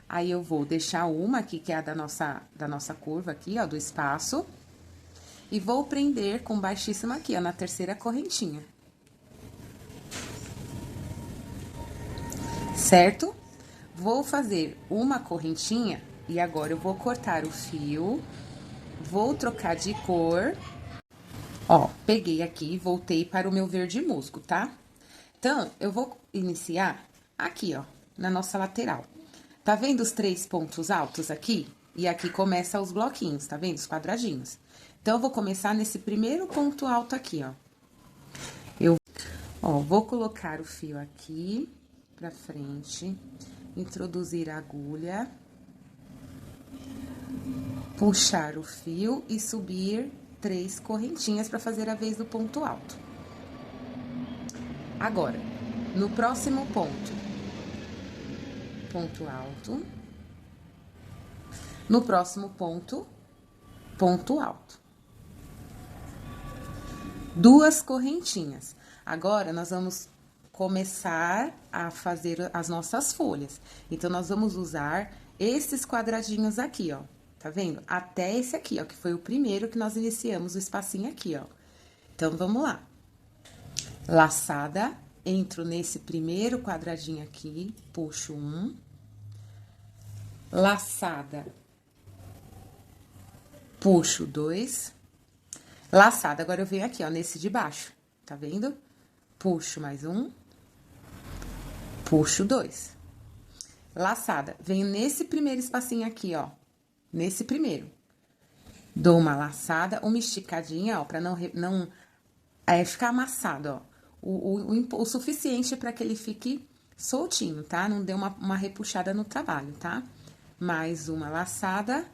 Aí, eu vou deixar uma aqui, que é a da nossa curva aqui, ó, do espaço. E vou prender com baixíssima aqui, ó, na terceira correntinha. Certo? Vou fazer uma correntinha E agora eu vou cortar o fio, vou trocar de cor. Ó, peguei aqui e voltei para o meu verde musgo, tá? Então, eu vou iniciar aqui, ó, na nossa lateral. Tá vendo os 3 pontos altos aqui? E aqui começa os bloquinhos, tá vendo? Os quadradinhos. Então, eu vou começar nesse primeiro ponto alto aqui, ó. Ó, vou colocar o fio aqui pra frente, introduzir a agulha, puxar o fio e subir 3 correntinhas pra fazer a vez do ponto alto. Agora, no próximo ponto alto. No próximo ponto alto. 2 correntinhas. Agora, nós vamos começar a fazer as nossas folhas. Então, nós vamos usar esses quadradinhos aqui, ó. Tá vendo? Até esse aqui, ó, que foi o primeiro que nós iniciamos o espacinho aqui, ó. Então, vamos lá. Laçada, entro nesse primeiro quadradinho aqui, puxo um. Laçada, puxo 2. Laçada, agora eu venho aqui, ó, nesse de baixo, tá vendo? Puxo mais um. Puxo 2. Laçada, venho nesse primeiro espacinho aqui, ó. Nesse primeiro. Dou uma laçada, uma esticadinha, ó, pra não ficar amassado, ó. O suficiente pra que ele fique soltinho, tá? Não dê uma repuxada no trabalho, tá? Mais uma laçada,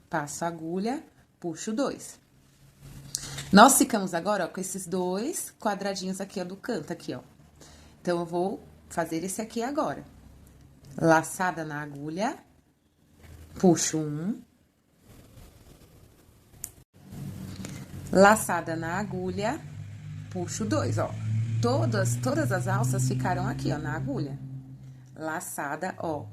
passo a agulha, puxo 2. Nós ficamos agora, ó, com esses 2 quadradinhos aqui, ó, do canto aqui, ó. Então, eu vou fazer esse aqui agora. Laçada na agulha, puxo 1. Laçada na agulha, puxo 2, ó. Todas as alças ficaram aqui, ó, na agulha. Laçada, ó,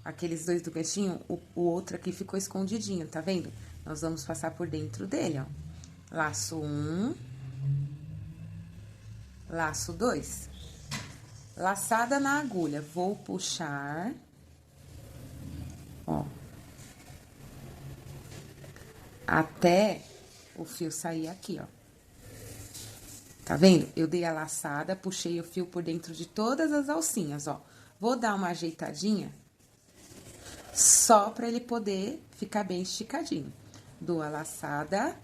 aqueles 2 do ganchinho, o outro aqui ficou escondidinho, tá vendo? Nós vamos passar por dentro dele, ó. Laço 1. Laço 2. Laçada na agulha, vou puxar, ó, até o fio sair aqui, ó. Tá vendo? Eu dei a laçada, puxei o fio por dentro de todas as alcinhas, ó. Vou dar uma ajeitadinha, só pra ele poder ficar bem esticadinho. Dou a laçada,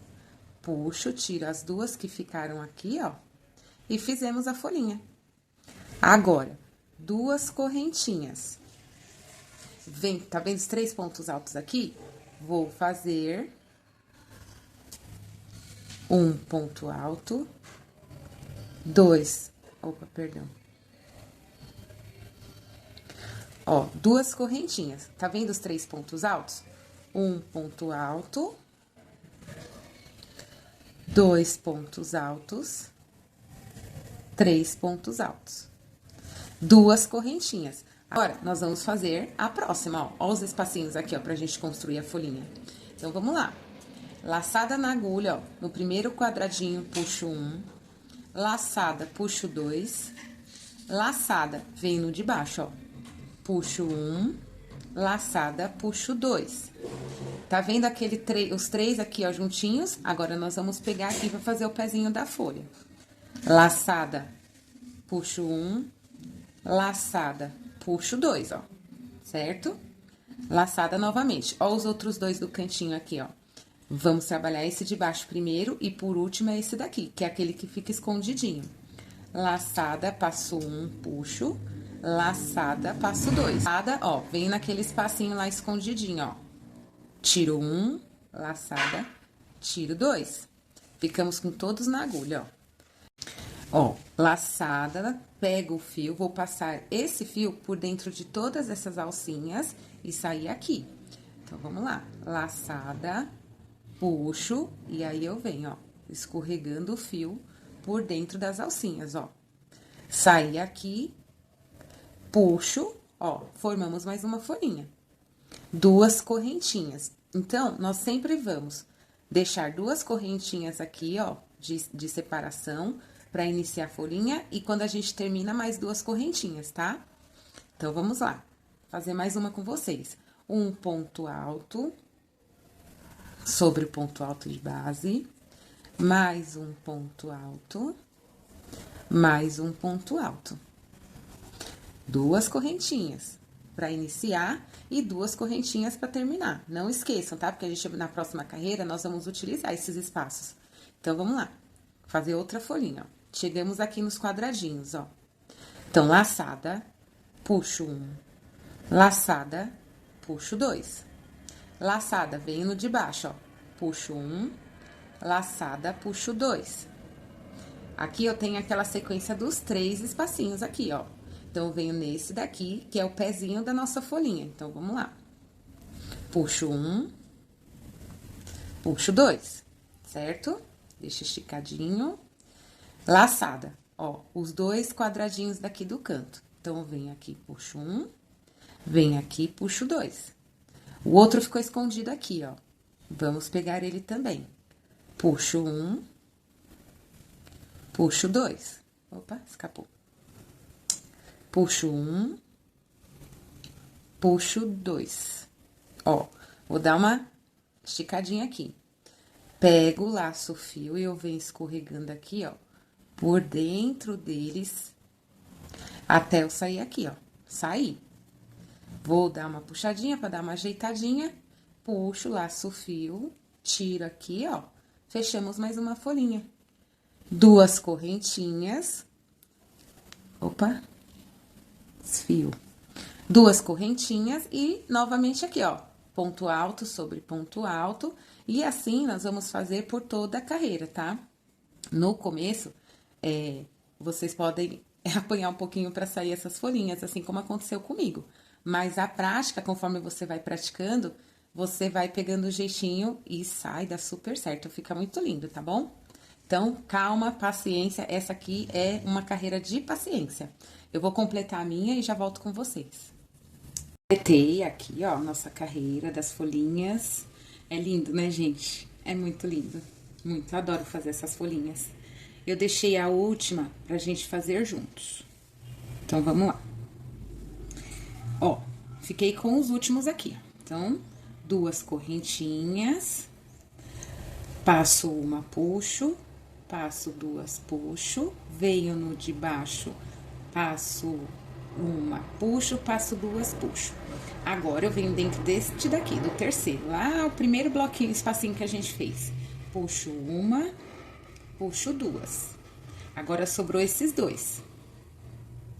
puxo, tiro as 2 que ficaram aqui, ó. E fizemos a folhinha. Agora, 2 correntinhas. Tá vendo os 3 pontos altos aqui? Vou fazer um ponto alto, 2, perdão. Ó, 2 correntinhas. Tá vendo os 3 pontos altos? Um ponto alto, 2 pontos altos, 3 pontos altos. 2 correntinhas. Agora, nós vamos fazer a próxima, ó. Ó os espacinhos aqui, ó, pra gente construir a folhinha. Então, vamos lá. Laçada na agulha, ó. No primeiro quadradinho, puxo 1. Laçada, puxo 2. Laçada, vem no de baixo, ó. Puxo 1. Laçada, puxo 2. Tá vendo os 3 aqui, ó, juntinhos? Agora, nós vamos pegar aqui pra fazer o pezinho da folha. Laçada, puxo 1. Laçada, puxo 2, ó, certo? Laçada novamente. Ó os outros 2 do cantinho aqui, ó. Vamos trabalhar esse de baixo primeiro e por último é esse daqui, que é aquele que fica escondidinho. Laçada, passo 1, puxo. Laçada, passo 2. Laçada, ó, vem naquele espacinho lá escondidinho, ó. Tiro 1, laçada, tiro 2. Ficamos com todos na agulha, ó. Ó, laçada, pego o fio, vou passar esse fio por dentro de todas essas alcinhas e sair aqui. Então, vamos lá. Laçada, puxo, e aí eu venho, ó, escorregando o fio por dentro das alcinhas, ó. Saí aqui, puxo, ó, formamos mais uma folhinha. 2 correntinhas. Então, nós sempre vamos deixar 2 correntinhas aqui, ó, de separação, para iniciar a folhinha, e quando a gente termina, mais 2 correntinhas, tá? Então, vamos lá. Fazer mais uma com vocês. um ponto alto sobre o ponto alto de base, mais um ponto alto, mais um ponto alto. Duas correntinhas para iniciar e duas correntinhas para terminar. Não esqueçam, tá? Porque a gente, na próxima carreira, nós vamos utilizar esses espaços. Então, vamos lá. Fazer outra folhinha, ó. Chegamos aqui nos quadradinhos, ó. Então, laçada, puxo um. Laçada, puxo dois. Laçada, venho no de baixo, ó. Puxo um. Laçada, puxo dois. Aqui eu tenho aquela sequência dos 3 espacinhos aqui, ó. Então, eu venho nesse daqui, que é o pezinho da nossa folhinha. Então, vamos lá. Puxo um. Puxo dois, certo? Deixa esticadinho. Laçada, ó, os 2 quadradinhos daqui do canto. Então, eu venho aqui, puxo um, venho aqui, puxo 2. O outro ficou escondido aqui, ó. Vamos pegar ele também. Puxo um, puxo 2. Opa, escapou. Puxo um, puxo 2. Ó, vou dar uma esticadinha aqui. Pego o laço fio e eu venho escorregando aqui, ó. Por dentro deles, até eu sair aqui, ó. Saí. Vou dar uma puxadinha para dar uma ajeitadinha. Puxo o laço fio, tiro aqui, ó. Fechamos mais uma folhinha. Duas correntinhas. Opa. Desfio. Duas correntinhas e novamente aqui, ó. Ponto alto sobre ponto alto. E assim, nós vamos fazer por toda a carreira, tá? No começo, vocês podem apanhar um pouquinho para sair essas folhinhas, assim como aconteceu comigo. Mas a prática, conforme você vai praticando, você vai pegando o jeitinho e sai, dá super certo. Fica muito lindo, tá bom? Então, calma, paciência. Essa aqui é uma carreira de paciência. Eu vou completar a minha e já volto com vocês. Completei aqui, ó, nossa carreira das folhinhas. É lindo, né, gente? É muito lindo. Muito, adoro fazer essas folhinhas. Eu deixei a última pra gente fazer juntos. Então, vamos lá. Ó, fiquei com os últimos aqui. Então, duas correntinhas. Passo uma, puxo. Passo duas, puxo. Venho no de baixo, passo uma, puxo. Passo duas, puxo. Agora, eu venho dentro deste daqui, do terceiro. Lá, o primeiro bloquinho, espacinho que a gente fez. Puxo uma, puxo duas. Agora, sobrou esses dois.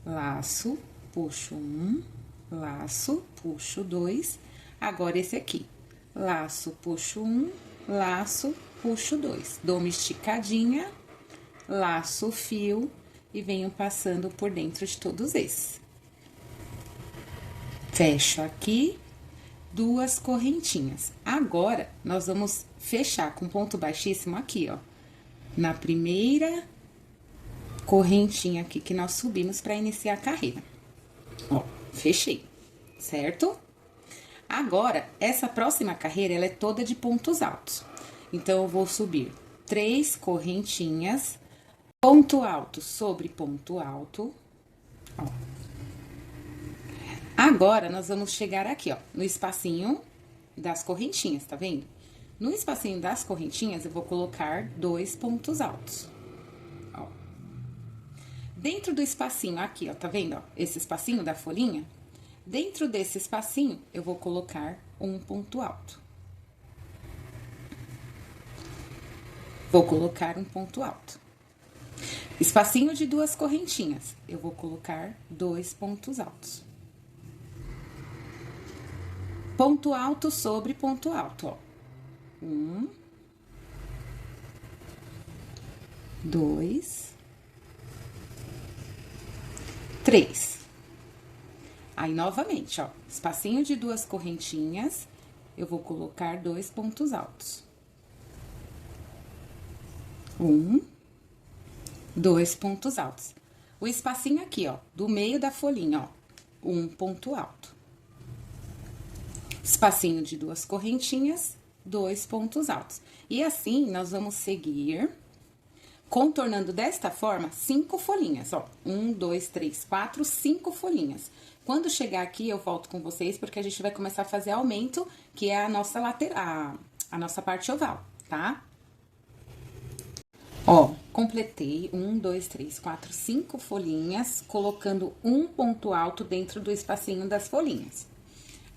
Laço, puxo um, laço, puxo dois. Agora, esse aqui. Laço, puxo um, laço, puxo dois. Dou uma esticadinha, laço o fio e venho passando por dentro de todos esses. Fecho aqui, duas correntinhas. Agora, nós vamos fechar com ponto baixíssimo aqui, ó. Na primeira correntinha aqui que nós subimos para iniciar a carreira. Ó, fechei, certo? Agora, essa próxima carreira, ela é toda de pontos altos. Então, eu vou subir 3 correntinhas, ponto alto sobre ponto alto, ó. Agora, nós vamos chegar aqui, ó, no espacinho das correntinhas, tá vendo? No espacinho das correntinhas, eu vou colocar 2 pontos altos, ó. Dentro do espacinho aqui, ó, tá vendo, ó, esse espacinho da folhinha? Dentro desse espacinho, eu vou colocar um ponto alto. Vou colocar um ponto alto. Espacinho de 2 correntinhas, eu vou colocar 2 pontos altos. Ponto alto sobre ponto alto, ó. 1, 2, 3. Aí, novamente, ó, espacinho de 2 correntinhas, eu vou colocar 2 pontos altos. 1, 2 pontos altos. O espacinho aqui, ó, do meio da folhinha, ó, 1 ponto alto. Espacinho de 2 correntinhas, 2 pontos altos. E assim, nós vamos seguir contornando desta forma 5 folhinhas, ó. 1, 2, 3, 4, 5 folhinhas. Quando chegar aqui, eu volto com vocês, porque a gente vai começar a fazer aumento, que é a nossa lateral, a nossa parte oval, tá? Ó, completei 1, 2, 3, 4, 5 folhinhas, colocando um ponto alto dentro do espacinho das folhinhas.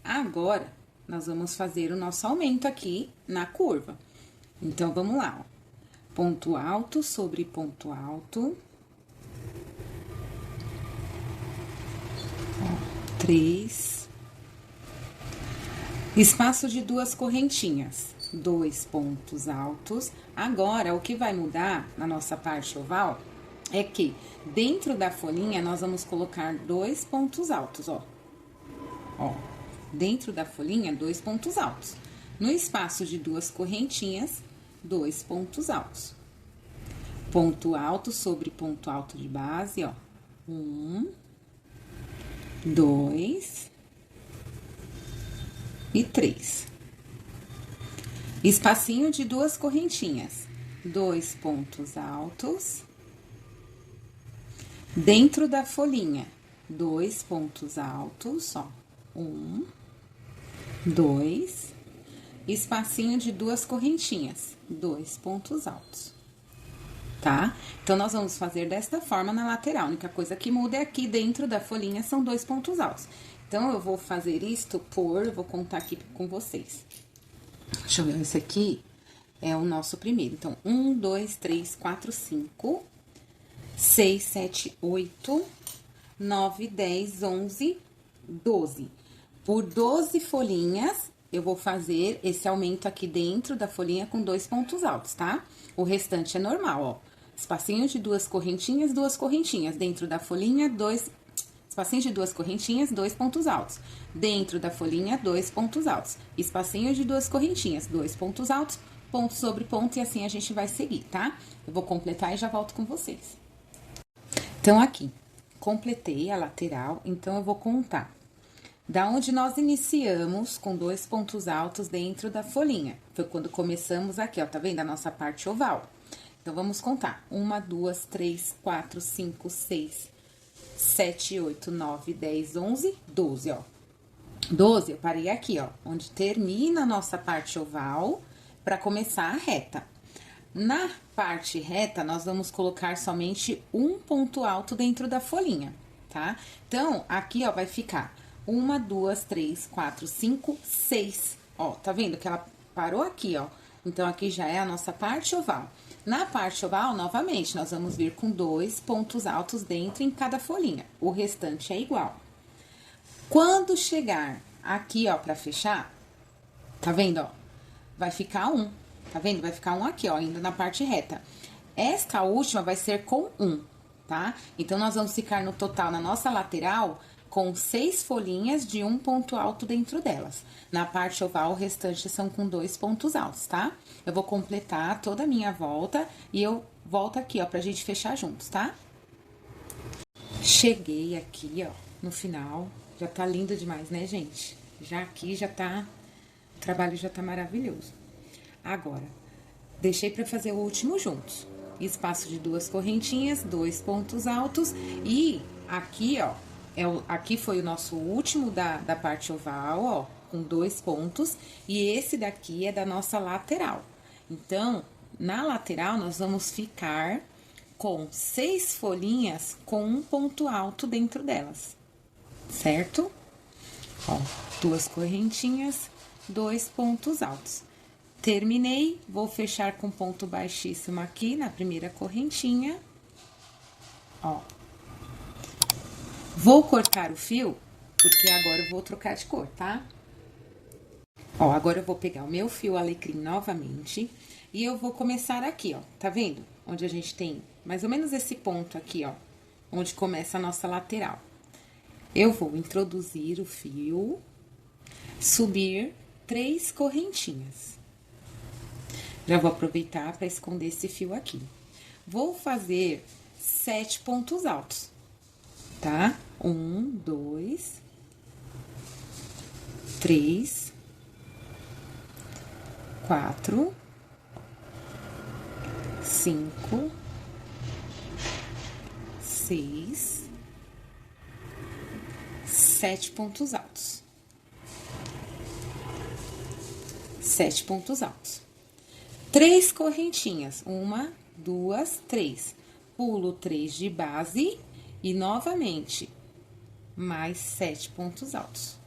Agora, nós vamos fazer o nosso aumento aqui na curva. Então, vamos lá, ó. Ponto alto sobre ponto alto. 3. Espaço de 2 correntinhas, 2 pontos altos. Agora, o que vai mudar na nossa parte oval é que dentro da folhinha nós vamos colocar 2 pontos altos, ó. Ó, dentro da folhinha, 2 pontos altos. No espaço de 2 correntinhas, 2 pontos altos. Ponto alto sobre ponto alto de base, ó. 1, 2 e 3. Espacinho de 2 correntinhas, 2 pontos altos. Dentro da folhinha, 2 pontos altos, ó. 1, 2. Espacinho de 2 correntinhas, 2 pontos altos. Tá? Então, nós vamos fazer desta forma na lateral. A única coisa que muda é aqui dentro da folhinha são 2 pontos altos. Então, eu vou fazer isto eu vou contar aqui com vocês. Deixa eu ver, esse aqui é o nosso primeiro. Então, 1, 2, 3, 4, 5, 6, 7, 8, 9, 10, 11, 12. Por 12 folhinhas, eu vou fazer esse aumento aqui dentro da folhinha com 2 pontos altos, tá? O restante é normal, ó. Espacinho de 2 correntinhas, 2 correntinhas. Dentro da folhinha, 2... Espacinho de 2 correntinhas, 2 pontos altos. Dentro da folhinha, 2 pontos altos. Espacinho de 2 correntinhas, 2 pontos altos, ponto sobre ponto, e assim a gente vai seguir, tá? Eu vou completar e já volto com vocês. Então, aqui, completei a lateral, então eu vou contar. Da onde nós iniciamos com 2 pontos altos dentro da folhinha. Foi quando começamos aqui, ó, tá vendo? A nossa parte oval. Então, vamos contar. 1, 2, 3, 4, 5, 6, 7, 8, 9, 10, 11, 12, ó. 12, eu parei aqui, ó, onde termina a nossa parte oval, pra começar a reta. Na parte reta, nós vamos colocar somente um ponto alto dentro da folhinha, tá? Então, aqui, ó, vai ficar 1, 2, 3, 4, 5, 6. Ó, tá vendo que ela parou aqui, ó? Então, aqui já é a nossa parte oval. Na parte oval, novamente, nós vamos vir com 2 pontos altos dentro em cada folhinha. O restante é igual. Quando chegar aqui, ó, pra fechar, tá vendo, ó? Vai ficar 1, tá vendo? Vai ficar 1 aqui, ó, indo na parte reta. Esta última vai ser com 1, tá? Então, nós vamos ficar no total, na nossa lateral, com 6 folhinhas de 1 ponto alto dentro delas. Na parte oval, o restante são com 2 pontos altos, tá? Eu vou completar toda a minha volta e eu volto aqui, ó, pra gente fechar juntos, tá? Cheguei aqui, ó, no final. Já tá lindo demais, né, gente? Já aqui, já tá... O trabalho já tá maravilhoso. Agora, deixei pra fazer o último juntos. Espaço de 2 correntinhas, 2 pontos altos e aqui, ó, aqui foi o nosso último da parte oval, ó, com 2 pontos, e esse daqui é da nossa lateral. Então, na lateral, nós vamos ficar com 6 folhinhas com um ponto alto dentro delas, certo? Ó, 2 correntinhas, 2 pontos altos. Terminei, vou fechar com ponto baixíssimo aqui na primeira correntinha, ó. Vou cortar o fio, porque agora eu vou trocar de cor, tá? Ó, agora eu vou pegar o meu fio alecrim novamente e eu vou começar aqui, ó, tá vendo? Onde a gente tem mais ou menos esse ponto aqui, ó, onde começa a nossa lateral. Eu vou introduzir o fio, subir 3 correntinhas. Já vou aproveitar para esconder esse fio aqui. Vou fazer 7 pontos altos, tá? 1, 2, 3, 4, 5, 6, 7 pontos altos. 7 pontos altos. 3 correntinhas, 1, 2, 3. Pulo 3 de base e novamente mais 7 pontos altos.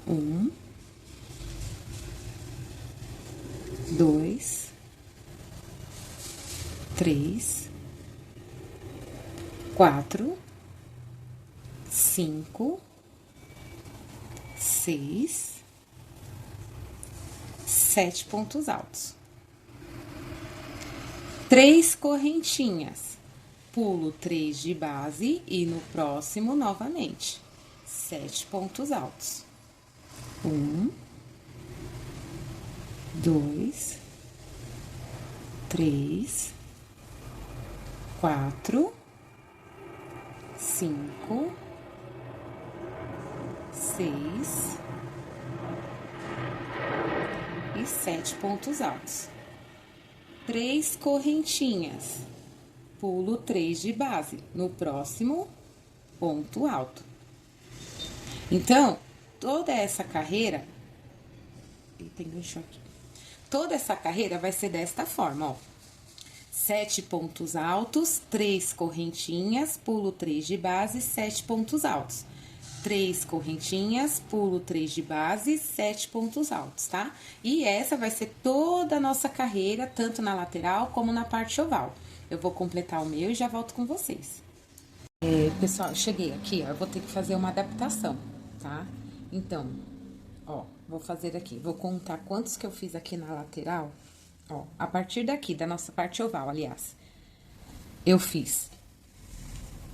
1, 2, 3, 4, 5, 6, 7 pontos altos. 3 correntinhas, pulo 3 de base e no próximo novamente 7 pontos altos. 1, 2, 3, 4, 5, 6 e 7 pontos altos. 3 correntinhas, pulo 3 de base, no próximo ponto alto. Então, toda essa carreira, toda essa carreira vai ser desta forma, ó. 7 pontos altos, 3 correntinhas, pulo 3 de base, 7 pontos altos. 3 correntinhas, pulo 3 de base, 7 pontos altos, tá? E essa vai ser toda a nossa carreira, tanto na lateral como na parte oval. Eu vou completar o meu e já volto com vocês. Pessoal, eu cheguei aqui, ó, eu vou ter que fazer uma adaptação, tá? Então, ó, vou fazer aqui, vou contar quantos que eu fiz aqui na lateral, ó, a partir daqui, da nossa parte oval, aliás. Eu fiz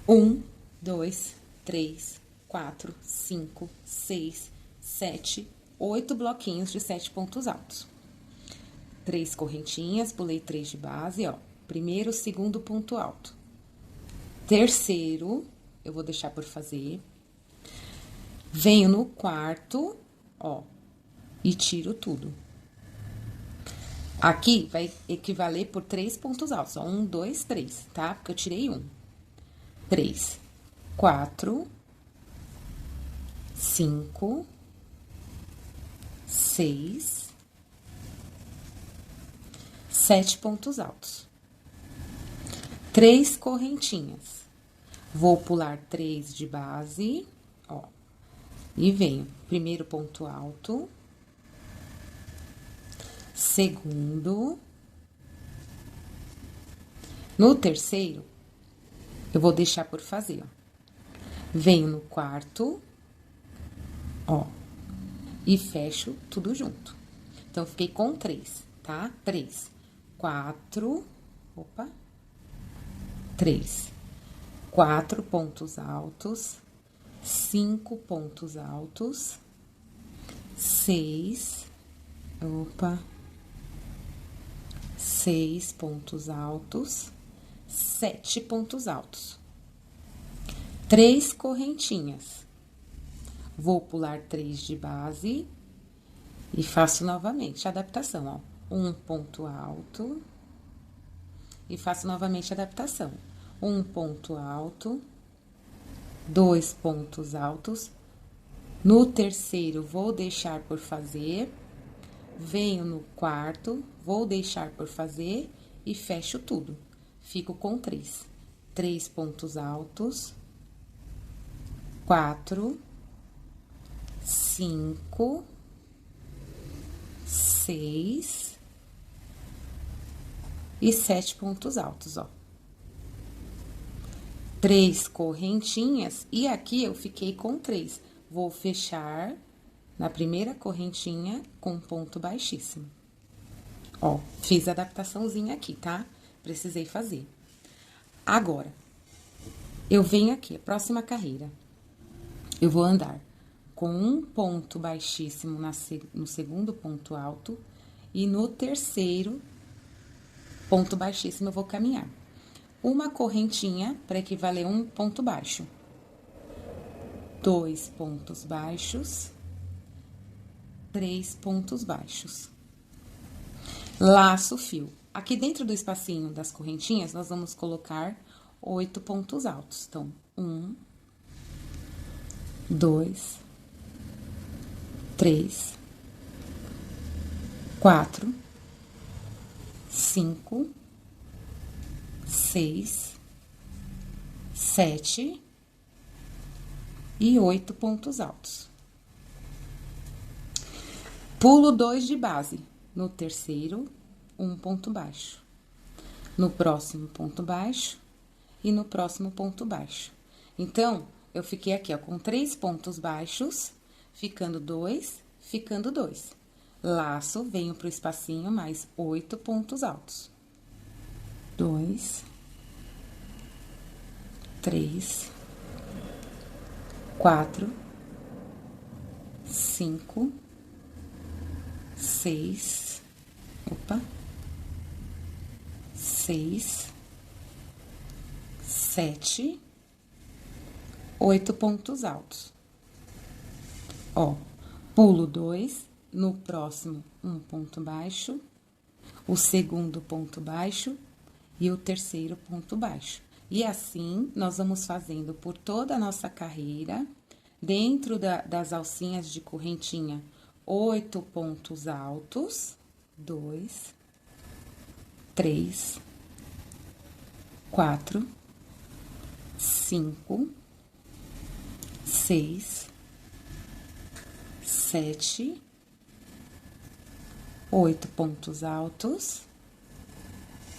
1, 2, 3, 4, 5, 6, 7, 8 bloquinhos de 7 pontos altos. 3 correntinhas, pulei 3 de base, ó. Primeiro, segundo ponto alto. Terceiro, eu vou deixar por fazer. Venho no quarto, ó, e tiro tudo. Aqui vai equivaler por 3 pontos altos, ó. 1, 2, 3, tá? Porque eu tirei 1. 3, 4, 5, 6, 7 pontos altos. 3 correntinhas. Vou pular 3 de base, ó. E venho. Primeiro ponto alto. Segundo. No terceiro, eu vou deixar por fazer, ó. Venho no quarto. Ó, e fecho tudo junto. Então, fiquei com 3, tá? 3, 4, 3, 4 pontos altos, 5 pontos altos, 6, 6 pontos altos, 7 pontos altos. 3 correntinhas. Vou pular 3 de base e faço novamente a adaptação, ó. 1 ponto alto e faço novamente a adaptação. 1 ponto alto, 2 pontos altos. No terceiro, vou deixar por fazer. Venho no quarto, vou deixar por fazer e fecho tudo. Fico com 3. 3 pontos altos, 4, 5, 6 e 7 pontos altos, ó. 3 correntinhas e aqui eu fiquei com 3. Vou fechar na primeira correntinha com ponto baixíssimo. Ó, fiz a adaptaçãozinha aqui, tá? Precisei fazer. Agora, eu venho aqui, a próxima carreira. Eu vou andar com um ponto baixíssimo no segundo ponto alto e no terceiro ponto baixíssimo eu vou caminhar. Uma correntinha para equivaler a um ponto baixo. 2 pontos baixos, 3 pontos baixos. Laço o fio. Aqui dentro do espacinho das correntinhas, nós vamos colocar 8 pontos altos. Então, 1, 2, 3, 4, 5, 6, 7 e 8 pontos altos. Pulo 2 de base. No terceiro, 1 ponto baixo. No próximo, ponto baixo. E no próximo, ponto baixo. Então, eu fiquei aqui, ó, com 3 pontos baixos, ficando 2, ficando 2. Laço, venho pro espacinho, mais 8 pontos altos. 2, 3, 4, 5, 6, 6, 7, 8 pontos altos. Ó, pulo 2, no próximo, 1 ponto baixo, o segundo ponto baixo e o terceiro ponto baixo. E assim, nós vamos fazendo por toda a nossa carreira, dentro das alcinhas de correntinha, 8 pontos altos, 2, 3, 4, 5, 6, 7, 8 pontos altos.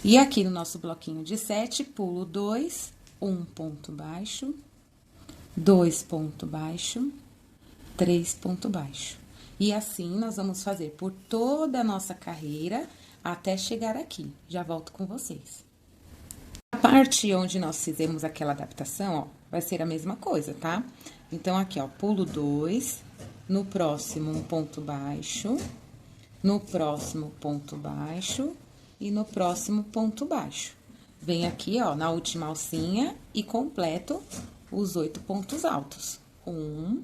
E aqui no nosso bloquinho de 7, pulo 2, 1 ponto baixo, 2 ponto baixo, 3 ponto baixo. E assim, nós vamos fazer por toda a nossa carreira, até chegar aqui. Já volto com vocês. A parte onde nós fizemos aquela adaptação, ó, vai ser a mesma coisa, tá? Então, aqui, ó, pulo 2, no próximo, 1 ponto baixo, no próximo, ponto baixo, e no próximo, ponto baixo. Venho aqui, ó, na última alcinha e completo os 8 pontos altos. 1,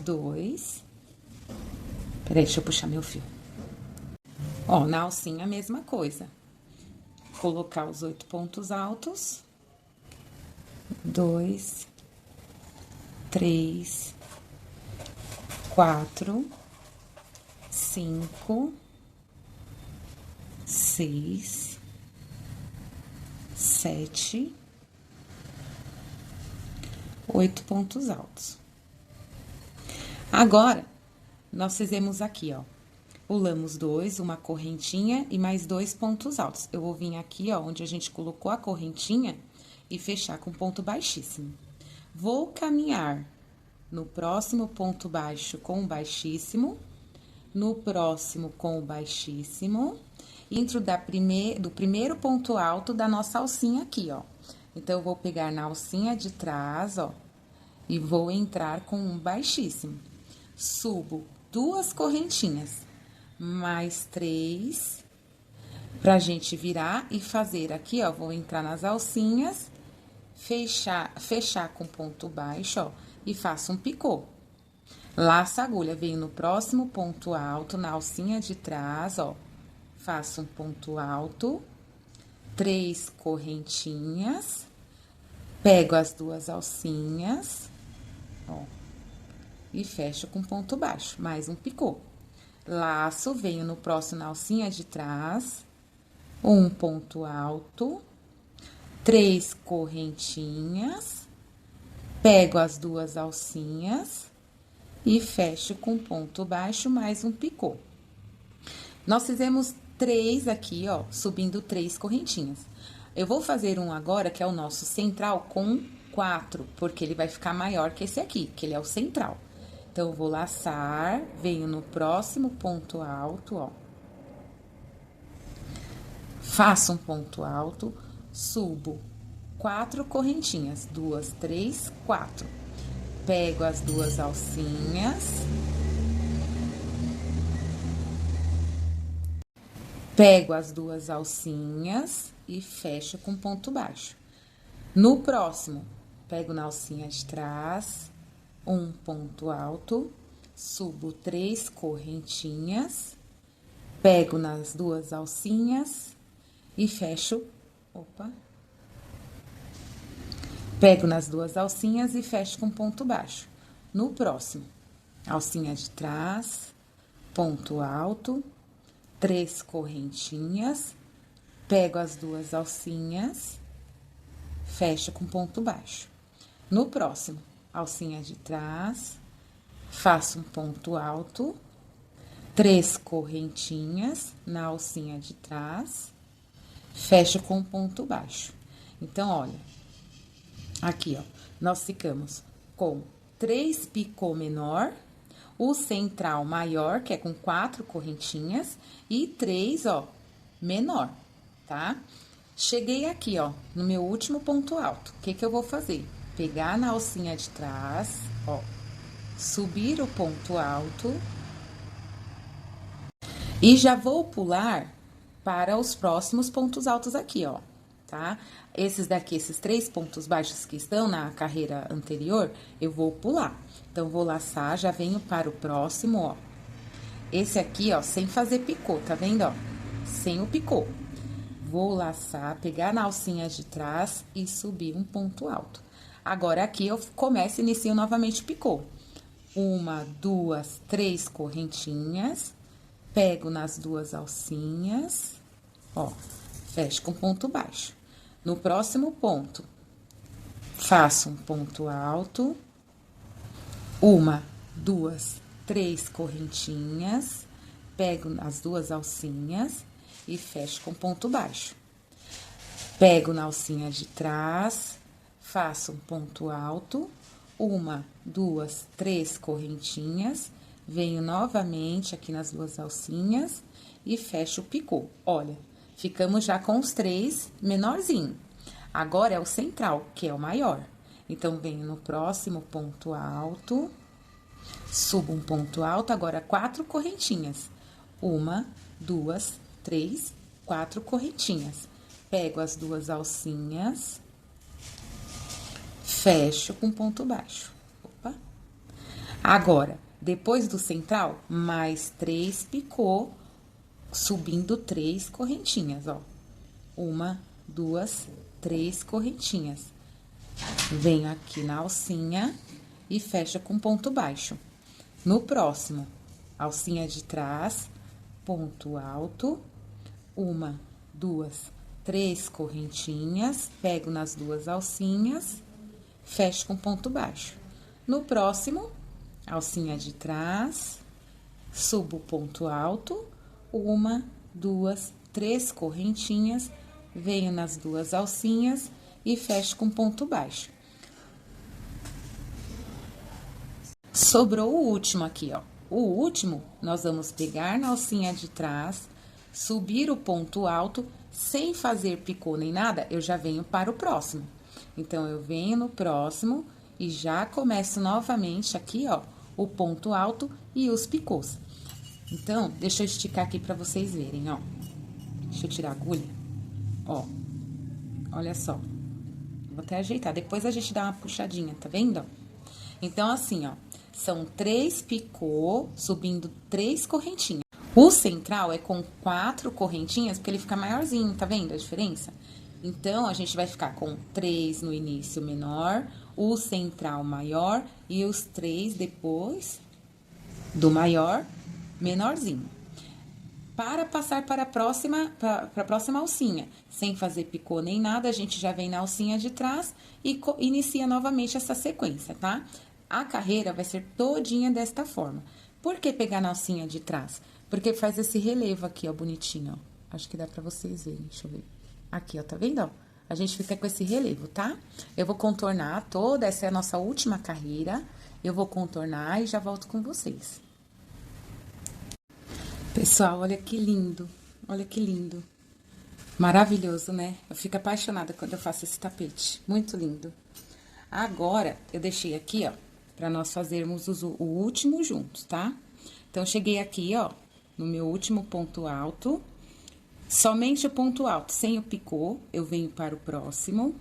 2... Peraí, deixa eu puxar meu fio. Ó, na alcinha, a mesma coisa. Colocar os 8 pontos altos. 2, 3, 4, 5, 6, 7, 8 pontos altos. Agora, nós fizemos aqui, ó, pulamos 2, uma correntinha e mais 2 pontos altos. Eu vou vir aqui, ó, onde a gente colocou a correntinha e fechar com ponto baixíssimo. Vou caminhar no próximo ponto baixo com o baixíssimo, no próximo com o baixíssimo, dentro do primeiro ponto alto da nossa alcinha aqui, ó. Então, eu vou pegar na alcinha de trás, ó, e vou entrar com um baixíssimo. Subo 2 correntinhas, mais 3, pra gente virar e fazer aqui, ó, vou entrar nas alcinhas, fechar com ponto baixo, ó, e faço um picô. Laço a agulha, venho no próximo ponto alto, na alcinha de trás, ó, faço um ponto alto, 3 correntinhas, pego as 2 alcinhas, ó, e fecho com ponto baixo, mais um picô. Laço, venho no próximo na alcinha de trás, um ponto alto, 3 correntinhas, pego as 2 alcinhas e fecho com ponto baixo, mais um picô. Nós fizemos 3 aqui, ó, subindo 3 correntinhas. Eu vou fazer um agora, que é o nosso central, com 4, porque ele vai ficar maior que esse aqui, que ele é o central. Então, eu vou laçar, venho no próximo ponto alto, ó. Faço um ponto alto, subo 4 correntinhas, 2, 3, 4. Pego as 2 alcinhas. Pego as 2 alcinhas e fecho com ponto baixo. No próximo, pego na alcinha de trás, um ponto alto, subo 3 correntinhas, pego nas 2 alcinhas e fecho, Pego nas duas alcinhas e fecho com ponto baixo. No próximo, alcinha de trás, ponto alto, 3 correntinhas, pego as duas alcinhas, fecho com ponto baixo. No próximo, alcinha de trás, faço um ponto alto, 3 correntinhas na alcinha de trás, fecho com ponto baixo. Então, olha, aqui, ó, nós ficamos com 3 picô menor, o central maior, que é com 4 correntinhas, e 3, ó, menor, tá? Cheguei aqui, ó, no meu último ponto alto. O que que eu vou fazer? Pegar na alcinha de trás, ó, subir o ponto alto e já vou pular para os próximos pontos altos aqui, ó, tá? Esses daqui, esses 3 pontos baixos que estão na carreira anterior, eu vou pular. Então, vou laçar, já venho para o próximo, ó. Esse aqui, ó, sem fazer picô, tá vendo, ó? Sem o picô. Vou laçar, pegar na alcinha de trás e subir um ponto alto. Agora, aqui, eu começo e inicio novamente o picô. 1, 2, 3 correntinhas, pego nas duas alcinhas, ó, fecho com ponto baixo. No próximo ponto, faço um ponto alto, 1, 2, 3 correntinhas, pego as duas alcinhas e fecho com ponto baixo. Pego na alcinha de trás, faço um ponto alto, 1, 2, 3 correntinhas, venho novamente aqui nas duas alcinhas e fecho o picô. Olha, ficamos já com os 3 menorzinho. Agora, é o central, que é o maior. Então, venho no próximo ponto alto, subo um ponto alto, agora 4 correntinhas. 1, 2, 3, 4 correntinhas. Pego as duas alcinhas, fecho com ponto baixo. Opa! Agora, depois do central, mais 3 picô, subindo 3 correntinhas, ó. 1, 2, 3 correntinhas. Venho aqui na alcinha e fecho com ponto baixo. No próximo, alcinha de trás, ponto alto, 1, 2, 3 correntinhas, pego nas duas alcinhas, fecho com ponto baixo. No próximo, alcinha de trás, subo o ponto alto, 1, 2, 3 correntinhas, venho nas duas alcinhas e fecho com ponto baixo. Sobrou o último aqui, ó. O último, nós vamos pegar na alcinha de trás, subir o ponto alto, sem fazer picô nem nada, eu já venho para o próximo. Então, eu venho no próximo e já começo novamente aqui, ó, o ponto alto e os picôs. Então, deixa eu esticar aqui pra vocês verem, ó. Deixa eu tirar a agulha. Ó, olha só. Vou até ajeitar, depois a gente dá uma puxadinha, tá vendo? Então, assim, ó, são 3 picô, subindo 3 correntinhas. O central é com 4 correntinhas, porque ele fica maiorzinho, tá vendo a diferença? Então, a gente vai ficar com 3 no início menor, o central maior e os 3 depois do maior menorzinho. Para passar para a próxima alcinha, sem fazer picô nem nada, a gente já vem na alcinha de trás e inicia novamente essa sequência, tá? A carreira vai ser todinha desta forma. Por que pegar na alcinha de trás? Porque faz esse relevo aqui, ó, bonitinho, ó. Acho que dá pra vocês verem, deixa eu ver. Aqui, ó, tá vendo, ó? A gente fica com esse relevo, tá? Eu vou contornar toda, essa é a nossa última carreira. Eu vou contornar e já volto com vocês. Pessoal, olha que lindo, olha que lindo. Maravilhoso, né? Eu fico apaixonada quando eu faço esse tapete, muito lindo. Agora, eu deixei aqui, ó, pra nós fazermos o último juntos, tá? Então, cheguei aqui, ó, no meu último ponto alto, somente o ponto alto, sem o picô, eu venho para o próximo,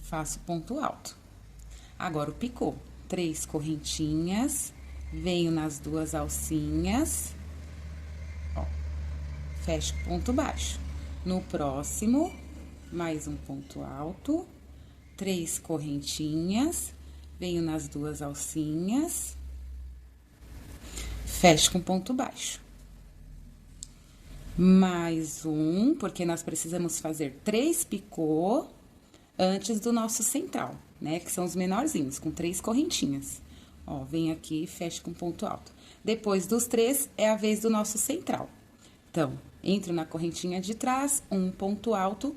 faço ponto alto. Agora, o picô, 3 correntinhas, venho nas duas alcinhas, ó, fecho ponto baixo. No próximo, mais um ponto alto, 3 correntinhas, venho nas 2 alcinhas, fecho com ponto baixo. Mais um, porque nós precisamos fazer 3 picô antes do nosso central, né? Que são os menorzinhos, com 3 correntinhas. Ó, vem aqui e fecho com ponto alto. Depois dos 3, é a vez do nosso central. Então, entro na correntinha de trás, um ponto alto,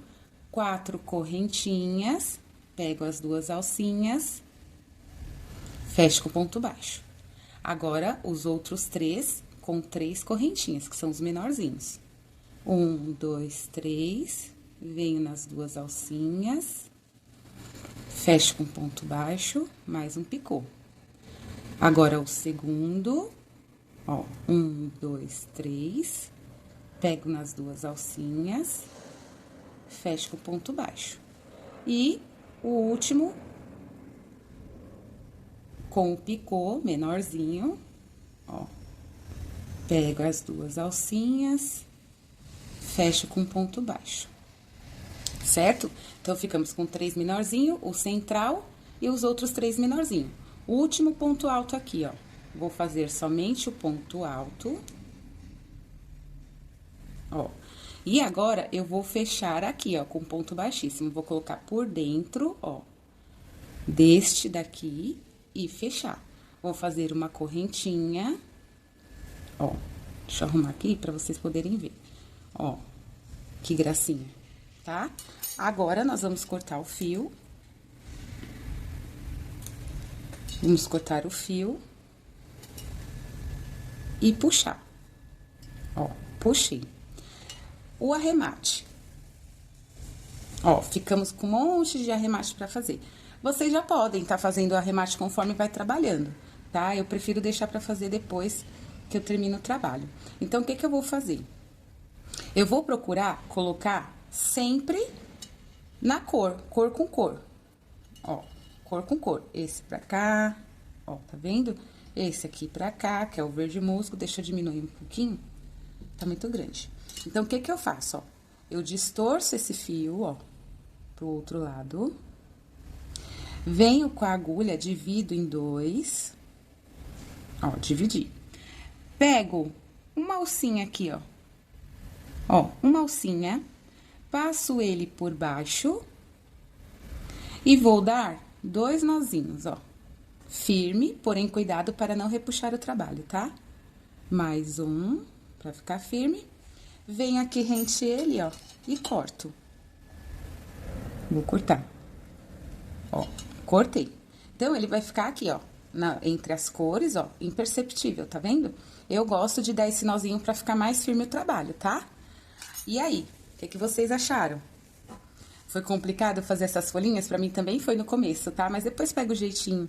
4 correntinhas, pego as 2 alcinhas, fecho com ponto baixo. Agora, os outros 3 com 3 correntinhas, que são os menorzinhos. 1, 2, 3, venho nas 2 alcinhas, fecho com ponto baixo, mais um picô. Agora, o segundo, ó, 1, 2, 3, pego nas 2 alcinhas, fecho com ponto baixo. E o último, com o picô menorzinho, ó, pego as 2 alcinhas, fecho com ponto baixo, certo? Então, ficamos com 3 menorzinho, o central e os outros 3 menorzinho. O último ponto alto aqui, ó, vou fazer somente o ponto alto, ó. E agora, eu vou fechar aqui, ó, com ponto baixíssimo. Vou colocar por dentro, ó, deste daqui e fechar. Vou fazer uma correntinha, ó, deixa eu arrumar aqui pra vocês poderem ver. Ó, que gracinha, tá? Agora, nós vamos cortar o fio. Vamos cortar o fio. E puxar. Ó, puxei. O arremate. Ó, ficamos com um monte de arremate pra fazer. Vocês já podem tá fazendo o arremate conforme vai trabalhando, tá? Eu prefiro deixar pra fazer depois que eu termino o trabalho. Então, o que que eu vou fazer? Eu vou procurar colocar sempre na cor, cor com cor. Ó, cor com cor. Esse pra cá, ó, tá vendo? Esse aqui pra cá, que é o verde musgo. Deixa eu diminuir um pouquinho. Tá muito grande. Então, o que que eu faço, ó? Eu distorço esse fio, ó, pro outro lado. Venho com a agulha, divido em 2. Ó, dividi. Pego uma alcinha aqui, ó. Ó, uma alcinha, passo ele por baixo e vou dar 2 nozinhos, ó. Firme, porém cuidado para não repuxar o trabalho, tá? Mais um, pra ficar firme. Venho aqui rente ele, ó, e corto. Vou cortar. Ó, cortei. Então, ele vai ficar aqui, ó, entre as cores, ó, imperceptível, tá vendo? Eu gosto de dar esse nozinho pra ficar mais firme o trabalho, tá? E aí, o que vocês acharam? Foi complicado fazer essas folhinhas? Pra mim também foi no começo, tá? Mas depois pega o jeitinho.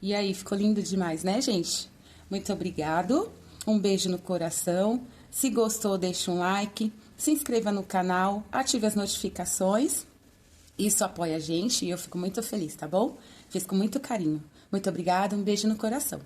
E aí, ficou lindo demais, né, gente? Muito obrigado. Um beijo no coração. Se gostou, deixa um like. Se inscreva no canal, ative as notificações. Isso apoia a gente e eu fico muito feliz, tá bom? Fiz com muito carinho. Muito obrigada, um beijo no coração.